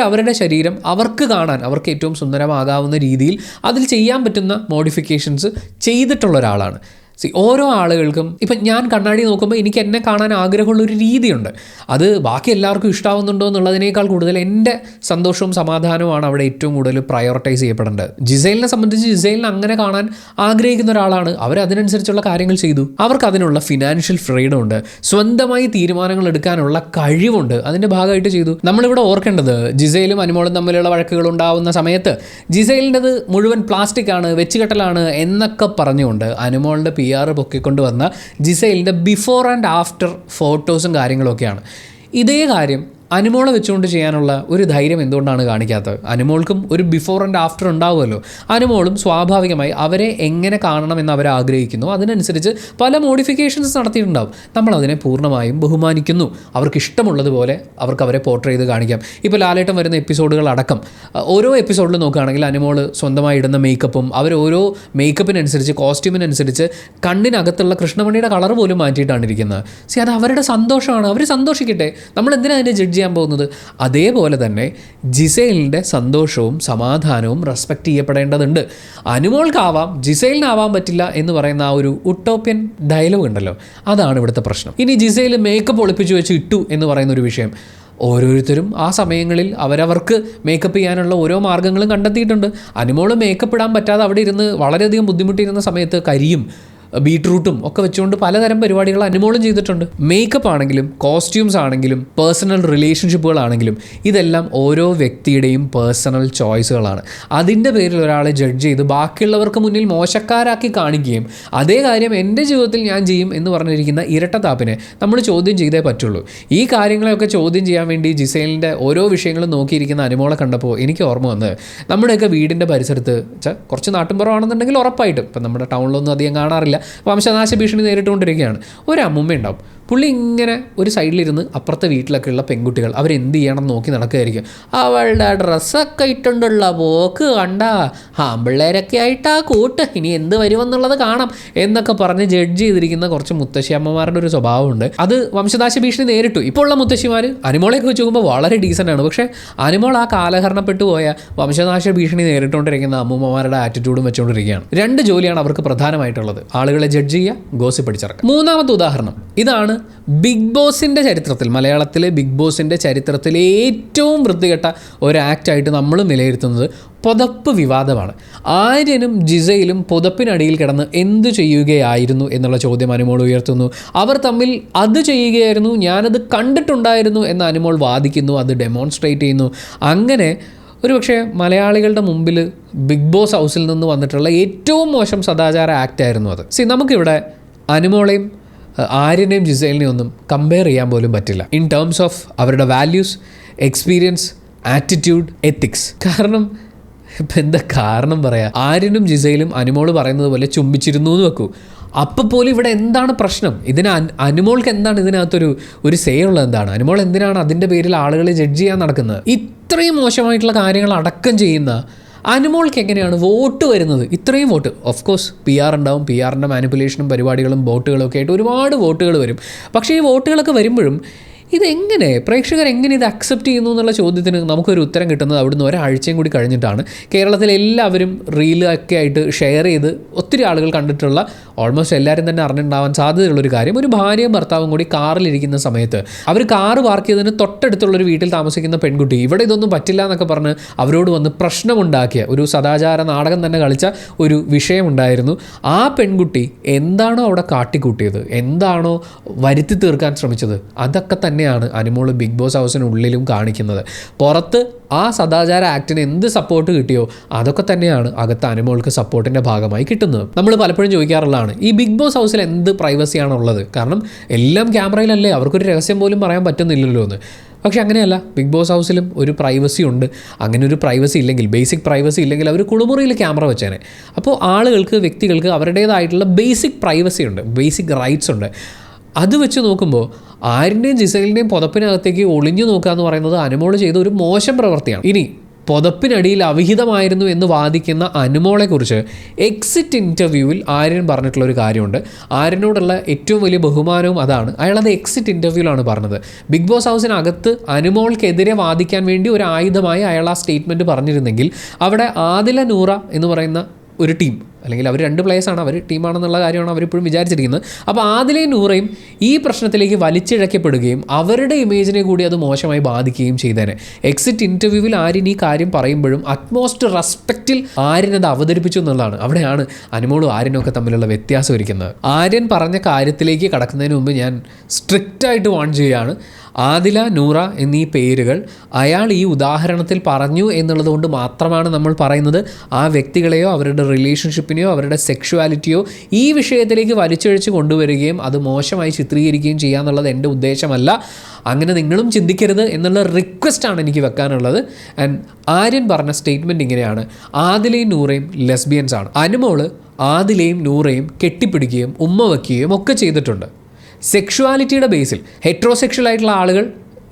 അവരുടെ ശരീരം അവർക്ക് കാണാൻ, അവർക്ക് ഏറ്റവും സുന്ദരമാകാവുന്ന രീതിയിൽ അതിൽ ചെയ്യാൻ പറ്റുന്ന മോഡിഫിക്കേഷൻസ് ചെയ്തിട്ടുള്ള ഒരാളാണ്. ഓരോ ആളുകൾക്കും ഇപ്പം ഞാൻ കണ്ണാടി നോക്കുമ്പോൾ എനിക്ക് എന്നെ കാണാൻ ആഗ്രഹമുള്ളൊരു രീതിയുണ്ട്. അത് ബാക്കി എല്ലാവർക്കും ഇഷ്ടാവുന്നുണ്ടോ എന്നുള്ളതിനേക്കാൾ കൂടുതൽ എൻ്റെ സന്തോഷവും സമാധാനവുമാണ് അവിടെ ഏറ്റവും കൂടുതൽ പ്രയോറിറ്റൈസ് ചെയ്യപ്പെടേണ്ടത്. ജിസേലിനെ സംബന്ധിച്ച് ജിസേലിനെ അങ്ങനെ കാണാൻ ആഗ്രഹിക്കുന്ന ഒരാളാണ്. അവരതിനനുസരിച്ചുള്ള കാര്യങ്ങൾ ചെയ്തു. അവർക്ക് അതിനുള്ള ഫിനാൻഷ്യൽ ഫ്രീഡം ഉണ്ട്, സ്വന്തമായി തീരുമാനങ്ങൾ എടുക്കാനുള്ള കഴിവുണ്ട്, അതിൻ്റെ ഭാഗമായിട്ട് ചെയ്തു. നമ്മളിവിടെ ഓർക്കേണ്ടത് ജിസേലും അനുമോളും തമ്മിലുള്ള വഴക്കുകൾ ഉണ്ടാവുന്ന സമയത്ത് ജിസേലിൻ്റെത് മുഴുവൻ പ്ലാസ്റ്റിക് ആണ്, വെച്ചുകെട്ടലാണ് എന്നൊക്കെ പറഞ്ഞുകൊണ്ട് അനുമോളുടെ PR പൊക്കിക്കൊണ്ട് വന്ന ജിസേലിൻ്റെ ബിഫോർ ആൻഡ് ആഫ്റ്റർ ഫോട്ടോസും കാര്യങ്ങളൊക്കെയാണ്. ഇതേ കാര്യം അനുമോളെ വെച്ചുകൊണ്ട് ചെയ്യാനുള്ള ഒരു ധൈര്യം എന്തുകൊണ്ടാണ് കാണിക്കാത്തത്? അനുമോൾക്കും ഒരു ബിഫോർ ആൻഡ് ആഫ്റ്റർ ഉണ്ടാവുമല്ലോ. അനുമോളും സ്വാഭാവികമായി അവരെ എങ്ങനെ കാണണമെന്ന് അവർ ആഗ്രഹിക്കുന്നു, അതിനനുസരിച്ച് പല മോഡിഫിക്കേഷൻസ് നടത്തിയിട്ടുണ്ടാവും. നമ്മളതിനെ പൂർണ്ണമായും ബഹുമാനിക്കുന്നു. അവർക്ക് ഇഷ്ടമുള്ളതുപോലെ അവർക്ക് അവരെ പോർട്രേ ചെയ്ത് കാണിക്കാം. ഇപ്പോൾ ലാലേട്ടൻ വരുന്ന എപ്പിസോഡുകളടക്കം ഓരോ എപ്പിസോഡിൽ നോക്കുകയാണെങ്കിൽ അനുമോൾ സ്വന്തമായി ഇടുന്ന മേക്കപ്പും അവർ ഓരോ മേക്കപ്പിനനുസരിച്ച് കോസ്റ്റ്യൂമിനനുസരിച്ച് കണ്ണിനകത്തുള്ള കൃഷ്ണമണിയുടെ കളർ പോലും മാറ്റിയിട്ടാണ് ഇരിക്കുന്നത്. അത് അവരുടെ സന്തോഷമാണ്, അവർ സന്തോഷിക്കട്ടെ. നമ്മൾ എന്തിനാണ് അതിനെ ജഡ്ജ് ചെയ്യാൻ പോകുന്നത്? അതേപോലെ തന്നെ ജിസേലിൻ്റെ സന്തോഷവും സമാധാനവും റെസ്പെക്റ്റ് ചെയ്യപ്പെടേണ്ടതുണ്ട്. അനുമോൾക്കാവാം, ജിസേലിനാവാൻ പറ്റില്ല എന്ന് പറയുന്ന ആ ഒരു ഉട്ടോപ്യൻ ഡയലോഗ് ഉണ്ടല്ലോ, അതാണ് ഇവിടുത്തെ പ്രശ്നം. ഇനി ജിസേൽ മേക്കപ്പ് ഒളിപ്പിച്ച് വെച്ച് ഇട്ടു എന്ന് പറയുന്ന ഒരു വിഷയം, ഓരോരുത്തരും ആ സമയങ്ങളിൽ അവരവർക്ക് മേക്കപ്പ് ചെയ്യാനുള്ള ഓരോ മാർഗ്ഗങ്ങളും കണ്ടെത്തിയിട്ടുണ്ട്. അനുമോൾ മേക്കപ്പ് ഇടാൻ പറ്റാതെ അവിടെ ഇരുന്ന് വളരെയധികം ബുദ്ധിമുട്ടിയിരുന്ന സമയത്ത് കരിയും ബീട്രൂട്ടും ഒക്കെ വെച്ചുകൊണ്ട് പലതരം പരിപാടികൾ അനുമോളും ചെയ്തിട്ടുണ്ട്. മേക്കപ്പ് ആണെങ്കിലും കോസ്റ്റ്യൂംസ് ആണെങ്കിലും പേഴ്സണൽ റിലേഷൻഷിപ്പുകളാണെങ്കിലും ഇതെല്ലാം ഓരോ വ്യക്തിയുടെയും പേഴ്സണൽ ചോയ്സുകളാണ്. അതിൻ്റെ പേരിൽ ഒരാളെ ജഡ്ജ് ചെയ്ത് ബാക്കിയുള്ളവർക്ക് മുന്നിൽ മോശക്കാരാക്കി കാണിക്കുകയും അതേ കാര്യം എൻ്റെ ജീവിതത്തിൽ ഞാൻ ചെയ്യും എന്ന് പറഞ്ഞിരിക്കുന്ന ഇരട്ടത്താപ്പിനെ നമ്മൾ ചോദ്യം ചെയ്തേ പറ്റുള്ളൂ. ഈ കാര്യങ്ങളെയൊക്കെ ചോദ്യം ചെയ്യാൻ വേണ്ടി ജിസേലിൻ്റെ ഓരോ വിഷയങ്ങളും നോക്കിയിരിക്കുന്ന അനുമോളെ കണ്ടപ്പോൾ എനിക്ക് ഓർമ്മ വന്നത് നമ്മുടെയൊക്കെ വീടിൻ്റെ പരിസരത്ത് കുറച്ച് നാട്ടിൻപുറമാണെന്നുണ്ടെങ്കിൽ ഉറപ്പായിട്ടും ഇപ്പം നമ്മുടെ ടൗണിലൊന്നും അധികം കാണാറില്ല, വംശനാശ ഭീഷണി നേരിട്ടുകൊണ്ടിരിക്കുകയാണ്. ഒരു അമ്മുമ്മ ഉണ്ടാവും, പുള്ളി ഇങ്ങനെ ഒരു സൈഡിലിരുന്ന് അപ്പുറത്തെ വീട്ടിലൊക്കെ ഉള്ള പെൺകുട്ടികൾ അവരെന്ത് ചെയ്യണം നോക്കി നടക്കുകയായിരിക്കും. അവളുടെ ഡ്രസ്സൊക്കെ ഇട്ടുണ്ടുള്ള പോക്ക് കണ്ട ആമ്പിള്ളേരൊക്കെ ആയിട്ട് ആ കൂട്ട് ഇനി എന്ത് വരുമെന്നുള്ളത് കാണാം എന്നൊക്കെ പറഞ്ഞ് ജഡ്ജ് ചെയ്തിരിക്കുന്ന കുറച്ച് മുത്തശ്ശി അമ്മമാരുടെ ഒരു സ്വഭാവമുണ്ട്. അത് വംശനാശ ഭീഷണി നേരിട്ടു. ഇപ്പോൾ ഉള്ള മുത്തശ്ശിമാർ അനുമോളെയൊക്കെ വെച്ച് നോക്കുമ്പോൾ വളരെ ഡീസൻ്റാണ്. പക്ഷേ അനുമോൾ ആ കാലഹരണപ്പെട്ടു പോയ വംശനാശ ഭീഷണി നേരിട്ടുകൊണ്ടിരിക്കുന്ന അമ്മൂമ്മമാരുടെ ആറ്റിറ്റ്യൂഡും വെച്ചുകൊണ്ടിരിക്കുകയാണ്. 2 ജോലിയാണ് അവർക്ക് പ്രധാനമായിട്ടുള്ളത്: ആളുകളെ ജഡ്ജ് ചെയ്യുക, ഗോസിപ്പ് അടിച്ചിറക്കുക. മൂന്നാമത്തെ ഉദാഹരണം ഇതാണ്. ബിഗ് ബോസിൻ്റെ ചരിത്രത്തിൽ, മലയാളത്തിലെ ബിഗ് ബോസിൻ്റെ ചരിത്രത്തിൽ ഏറ്റവും വൃത്തികെട്ട ഒരു ആക്റ്റായിട്ട് നമ്മൾ വിലയിരുത്തുന്നത് പുതപ്പ് വിവാദമാണ്. ആര്യനും ജിസയിലും പുതപ്പിനടിയിൽ കിടന്ന് എന്തു ചെയ്യുകയായിരുന്നു എന്നുള്ള ചോദ്യം അനുമോൾ ഉയർത്തുന്നു. അവർ തമ്മിൽ അത് ചെയ്യുകയായിരുന്നു, ഞാനത് കണ്ടിട്ടുണ്ടായിരുന്നു എന്ന് അനുമോൾ വാദിക്കുന്നു, അത് ഡെമോൺസ്ട്രേറ്റ് ചെയ്യുന്നു. അങ്ങനെ ഒരുപക്ഷെ മലയാളികളുടെ മുമ്പിൽ ബിഗ് ബോസ് ഹൗസിൽ നിന്ന് വന്നിട്ടുള്ള ഏറ്റവും മോശം സദാചാര ആക്റ്റായിരുന്നു അത്. നമുക്കിവിടെ അനുമോളെയും ആര്യനെയും ജിസേലിനെയും ഒന്നും കമ്പയർ ചെയ്യാൻ പോലും പറ്റില്ല ഇൻ ടേംസ് ഓഫ് അവരുടെ വാല്യൂസ്, എക്സ്പീരിയൻസ്, ആറ്റിറ്റ്യൂഡ്, എത്തിക്സ്. കാരണം ഇപ്പം എന്താ കാരണം പറയാം, ആര്യനും ജിസയിലും അനുമോൾ പറയുന്നത് പോലെ ചുംബിച്ചിരുന്നു എന്ന് വെക്കൂ, അപ്പോൾ പോലും ഇവിടെ എന്താണ് പ്രശ്നം? അനുമോൾക്ക് എന്താണ് ഇതിനകത്തൊരു സേ ഉള്ളത്? എന്താണ് അനുമോൾ എന്തിനാണ് അതിൻ്റെ പേരിൽ ആളുകളെ ജഡ്ജ് ചെയ്യാൻ നടക്കുന്നത്? ഇത്രയും മോശമായിട്ടുള്ള കാര്യങ്ങൾ അടക്കം ചെയ്യുന്ന അനുമോൾക്ക് എങ്ങനെയാണ് വോട്ട് വരുന്നത്? ഇത്രയും വോട്ട്, ഓഫ് കോഴ്സ് PR ഉണ്ടാവും, PR-ൻ്റെ മാനിപ്പുലേഷനും പരിപാടികളും വോട്ടുകളും ഒക്കെ ആയിട്ട് ഒരുപാട് വോട്ടുകൾ വരും. പക്ഷേ ഈ വോട്ടുകളൊക്കെ വരുമ്പോഴും ഇതെങ്ങനെ പ്രേക്ഷകർ എങ്ങനെ ഇത് അക്സെപ്റ്റ് ചെയ്യുന്നു എന്നുള്ള ചോദ്യത്തിന് നമുക്കൊരു ഉത്തരം കിട്ടുന്നത് അവിടുന്ന് ഒരാഴ്ചയും കൂടി കഴിഞ്ഞിട്ടാണ്. കേരളത്തിൽ എല്ലാവരും റീലൊക്കെ ആയിട്ട് ഷെയർ ചെയ്ത് ഒത്തിരി ആളുകൾ കണ്ടിട്ടുള്ള, ഓൾമോസ്റ്റ് എല്ലാവരും തന്നെ അറിഞ്ഞിട്ടുണ്ടാവാൻ സാധ്യതയുള്ളൊരു കാര്യം, ഒരു ഭാര്യയും ഭർത്താവും കൂടി കാറിലിരിക്കുന്ന സമയത്ത് അവർ കാറ് പാർക്ക് ചെയ്തതിന് തൊട്ടടുത്തുള്ളൊരു വീട്ടിൽ താമസിക്കുന്ന പെൺകുട്ടി ഇവിടെ ഇതൊന്നും പറ്റില്ല എന്നൊക്കെ പറഞ്ഞ് അവരോട് വന്ന് പ്രശ്നമുണ്ടാക്കിയ ഒരു സദാചാര നാടകം തന്നെ കളിച്ച ഒരു വിഷയമുണ്ടായിരുന്നു. ആ പെൺകുട്ടി എന്താണോ അവിടെ കാട്ടിക്കൂട്ടിയത്, എന്താണോ വരുത്തി തീർക്കാൻ ശ്രമിച്ചത്, അതൊക്കെ തന്നെയാണ് അനുമോൾ ബിഗ് ബോസ് ഹൗസിനുള്ളിലും കാണിക്കുന്നത്. പുറത്ത് ആ സദാചാര ആക്ടിന് എന്ത് സപ്പോർട്ട് കിട്ടിയോ അതൊക്കെ തന്നെയാണ് അകത്ത് അനുമോൾക്ക് സപ്പോർട്ടിൻ്റെ ഭാഗമായി കിട്ടുന്നത്. നമ്മൾ പലപ്പോഴും ചോദിക്കാറുള്ളതാണ്, ഈ ബിഗ് ബോസ് ഹൗസിൽ എന്ത് പ്രൈവസിയാണുള്ളത്? കാരണം എല്ലാം ക്യാമറയിലല്ലേ, അവർക്കൊരു രഹസ്യം പോലും പറയാൻ പറ്റുന്നില്ലല്ലോ എന്ന്. പക്ഷെ അങ്ങനെയല്ല, ബിഗ് ബോസ് ഹൗസിലും ഒരു പ്രൈവസി ഉണ്ട്. അങ്ങനെ ഒരു പ്രൈവസി ഇല്ലെങ്കിൽ, ബേസിക് പ്രൈവസി ഇല്ലെങ്കിൽ അവർ കുളിമുറിയിൽ ക്യാമറ വെച്ചേനെ. അപ്പോൾ ആളുകൾക്ക്, വ്യക്തികൾക്ക് അവരുടേതായിട്ടുള്ള ബേസിക് പ്രൈവസി ഉണ്ട്, ബേസിക് റൈറ്റ്സ് ഉണ്ട്. അത് വെച്ച് നോക്കുമ്പോൾ ആര്യൻ്റെയും ജിസേലിൻ്റെയും പുതപ്പിനകത്തേക്ക് ഒളിഞ്ഞു നോക്കുക എന്ന് പറയുന്നത് അനുമോൾ ചെയ്ത ഒരു മോശം പ്രവൃത്തിയാണ്. ഇനി പുതപ്പിനടിയിൽ അവിഹിതമായിരുന്നു എന്ന് വാദിക്കുന്ന അനുമോളെക്കുറിച്ച് എക്സിറ്റ് ഇൻ്റർവ്യൂവിൽ ആര്യൻ പറഞ്ഞിട്ടുള്ളൊരു കാര്യമുണ്ട്. ആര്യനോടുള്ള ഏറ്റവും വലിയ ബഹുമാനവും അതാണ്. അയാളത് എക്സിറ്റ് ഇൻ്റർവ്യൂവിലാണ് പറഞ്ഞത്. ബിഗ് ബോസ് ഹൗസിനകത്ത് അനുമോൾക്കെതിരെ വാദിക്കാൻ വേണ്ടി ഒരു ആയുധമായി അയാൾ ആ സ്റ്റേറ്റ്മെൻറ്റ് പറഞ്ഞിരുന്നെങ്കിൽ അവിടെ ആദില നൂറ എന്ന് പറയുന്ന ഒരു ടീം, അല്ലെങ്കിൽ അവർ 2 പ്ലേയേഴ്സാണ്, അവർ ടീമാണെന്നുള്ള കാര്യമാണ് അവരിപ്പോഴും വിചാരിച്ചിരിക്കുന്നത്. അപ്പോൾ ആദിലയും നൂറയും ഈ പ്രശ്നത്തിലേക്ക് വലിച്ചിഴക്കപ്പെടുകയും അവരുടെ ഇമേജിനെ കൂടി അത് മോശമായി ബാധിക്കുകയും ചെയ്തേനെ. എക്സിറ്റ് ഇൻ്റർവ്യൂവിൽ ആര്യൻ ഈ കാര്യം പറയുമ്പോഴും അറ്റ്മോസ്റ്റ് റെസ്പെക്റ്റിൽ ആര്യൻ അത് അവതരിപ്പിച്ചു എന്നുള്ളതാണ്. അവിടെയാണ് അനുമോളും ആര്യനും ഒക്കെ തമ്മിലുള്ള വ്യത്യാസം ഇരിക്കുന്നത്. ആര്യൻ പറഞ്ഞ കാര്യത്തിലേക്ക് കടക്കുന്നതിന് മുമ്പ് ഞാൻ സ്ട്രിക്റ്റായിട്ട് വാൺ ചെയ്യുകയാണ്. ആദില, നൂറ എന്നീ പേരുകൾ അയാൾ ഈ ഉദാഹരണത്തിൽ പറഞ്ഞു എന്നുള്ളത് കൊണ്ട് മാത്രമാണ് നമ്മൾ പറയുന്നത്. ആ വ്യക്തികളെയോ അവരുടെ റിലേഷൻഷിപ്പിനെയോ അവരുടെ സെക്ഷുവാലിറ്റിയോ ഈ വിഷയത്തിലേക്ക് വലിച്ചഴിച്ച് കൊണ്ടുവരികയും അത് മോശമായി ചിത്രീകരിക്കുകയും ചെയ്യുക എന്നുള്ളത് എൻ്റെ ഉദ്ദേശമല്ല. അങ്ങനെ നിങ്ങളും ചിന്തിക്കരുത് എന്നുള്ള റിക്വസ്റ്റാണ് എനിക്ക് വെക്കാനുള്ളത്. ആൻഡ് ആര്യൻ പറഞ്ഞ സ്റ്റേറ്റ്മെൻറ്റ് ഇങ്ങനെയാണ്: ആദിലയും നൂറയും ലെസ്ബിയൻസാണ്. അനുമോള് ആദിലയും നൂറയും കെട്ടിപ്പിടിക്കുകയും ഉമ്മ വയ്ക്കുകയും ഒക്കെ ചെയ്തിട്ടുണ്ട്. സെക്ഷുവാലിറ്റിയുടെ ബേസിൽ ഹെറ്ററോസെക്ഷൽ ആയിട്ടുള്ള ആളുകൾ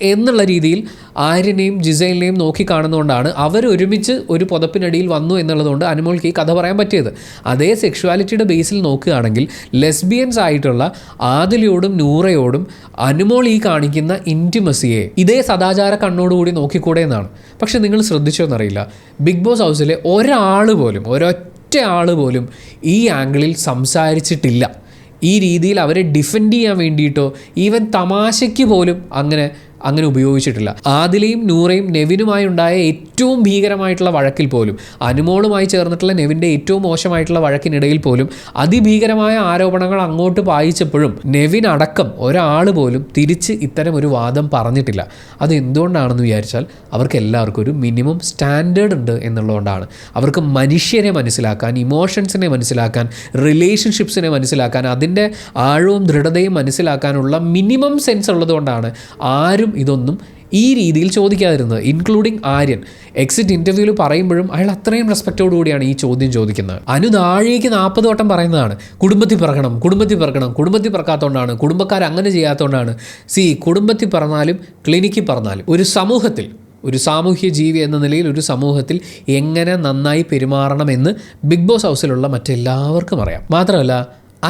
എന്നുള്ള രീതിയിൽ ആര്യനെയും ജിസൈലിനെയും നോക്കി കാണുന്നതുകൊണ്ടാണ് അവർ ഒരുമിച്ച് ഒരു പുതപ്പിനടിയിൽ വന്നു എന്നുള്ളതുകൊണ്ട് അനുമോൾക്ക് ഈ കഥ പറയാൻ പറ്റിയത്. അതേ സെക്ഷുവാലിറ്റിയുടെ ബേസിൽ നോക്കുകയാണെങ്കിൽ ലെസ്ബിയൻസ് ആയിട്ടുള്ള ആദിലയോടും നൂറയോടും അനുമോൾ ഈ കാണിക്കുന്ന ഇൻറ്റിമസിയെ ഇതേ സദാചാര കണ്ണോടുകൂടി നോക്കിക്കൂടെ എന്നാണ്. പക്ഷെ നിങ്ങൾ ശ്രദ്ധിച്ചോന്നറിയില്ല, ബിഗ് ബോസ് ഹൗസിലെ ഒരൊറ്റ ആൾ പോലും ഈ ആംഗിളിൽ സംസാരിച്ചിട്ടില്ല. ഈ രീതിയിൽ അവരെ ഡിഫെൻഡ് ചെയ്യാൻ വേണ്ടിയിട്ടോ ഈവൻ തമാശയ്ക്ക് പോലും അങ്ങനെ ഉപയോഗിച്ചിട്ടില്ല. ആദിലയും നൂറയും നെവിനുമായി ഉണ്ടായ ഏറ്റവും ഭീകരമായിട്ടുള്ള വഴക്കിൽ പോലും, അനുമോളുമായി ചേർന്നിട്ടുള്ള നെവിൻ്റെ ഏറ്റവും മോശമായിട്ടുള്ള വഴക്കിനിടയിൽ പോലും അതിഭീകരമായ ആരോപണങ്ങൾ അങ്ങോട്ട് പായിച്ചപ്പോഴും നെവിൻ അടക്കം ഒരാൾ പോലും തിരിച്ച് ഇത്തരം ഒരു വാദം പറഞ്ഞിട്ടില്ല. അത് എന്തുകൊണ്ടാണെന്ന് വിചാരിച്ചാൽ അവർക്ക് എല്ലാവർക്കും ഒരു മിനിമം സ്റ്റാൻഡേർഡ് ഉണ്ട് എന്നുള്ളതുകൊണ്ടാണ്. അവർക്ക് മനുഷ്യരെ മനസ്സിലാക്കാൻ, ഇമോഷൻസിനെ മനസ്സിലാക്കാൻ, റിലേഷൻഷിപ്സിനെ മനസ്സിലാക്കാൻ, അതിൻ്റെ ആഴവും ദൃഢതയും മനസ്സിലാക്കാനുള്ള മിനിമം സെൻസ് ഉള്ളതുകൊണ്ടാണ് ആരും ഇതൊന്നും ഈ രീതിയിൽ ചോദിക്കാതിരുന്നത്, ഇൻക്ലൂഡിങ് ആര്യൻ. എക്സിറ്റ് ഇൻ്റർവ്യൂവിൽ പറയുമ്പോഴും അയാൾ അത്രയും റെസ്പെക്റ്റോടു കൂടിയാണ് ഈ ചോദ്യം ചോദിക്കുന്നത്. താഴേക്ക് 40 വട്ടം പറയുന്നതാണ് കുടുംബത്തിൽ പിറക്കണം, കുടുംബത്തിൽ പിറക്കാത്തതുകൊണ്ടാണ്, കുടുംബക്കാർ അങ്ങനെ ചെയ്യാത്തതുകൊണ്ടാണ്. കുടുംബത്തിൽ പറഞ്ഞാലും ക്ലിനിക്കിൽ പറഞ്ഞാലും ഒരു സാമൂഹ്യ ജീവി എന്ന നിലയിൽ ഒരു സമൂഹത്തിൽ എങ്ങനെ നന്നായി പെരുമാറണമെന്ന് ബിഗ് ബോസ് ഹൗസിലുള്ള മറ്റെല്ലാവർക്കും അറിയാം. മാത്രമല്ല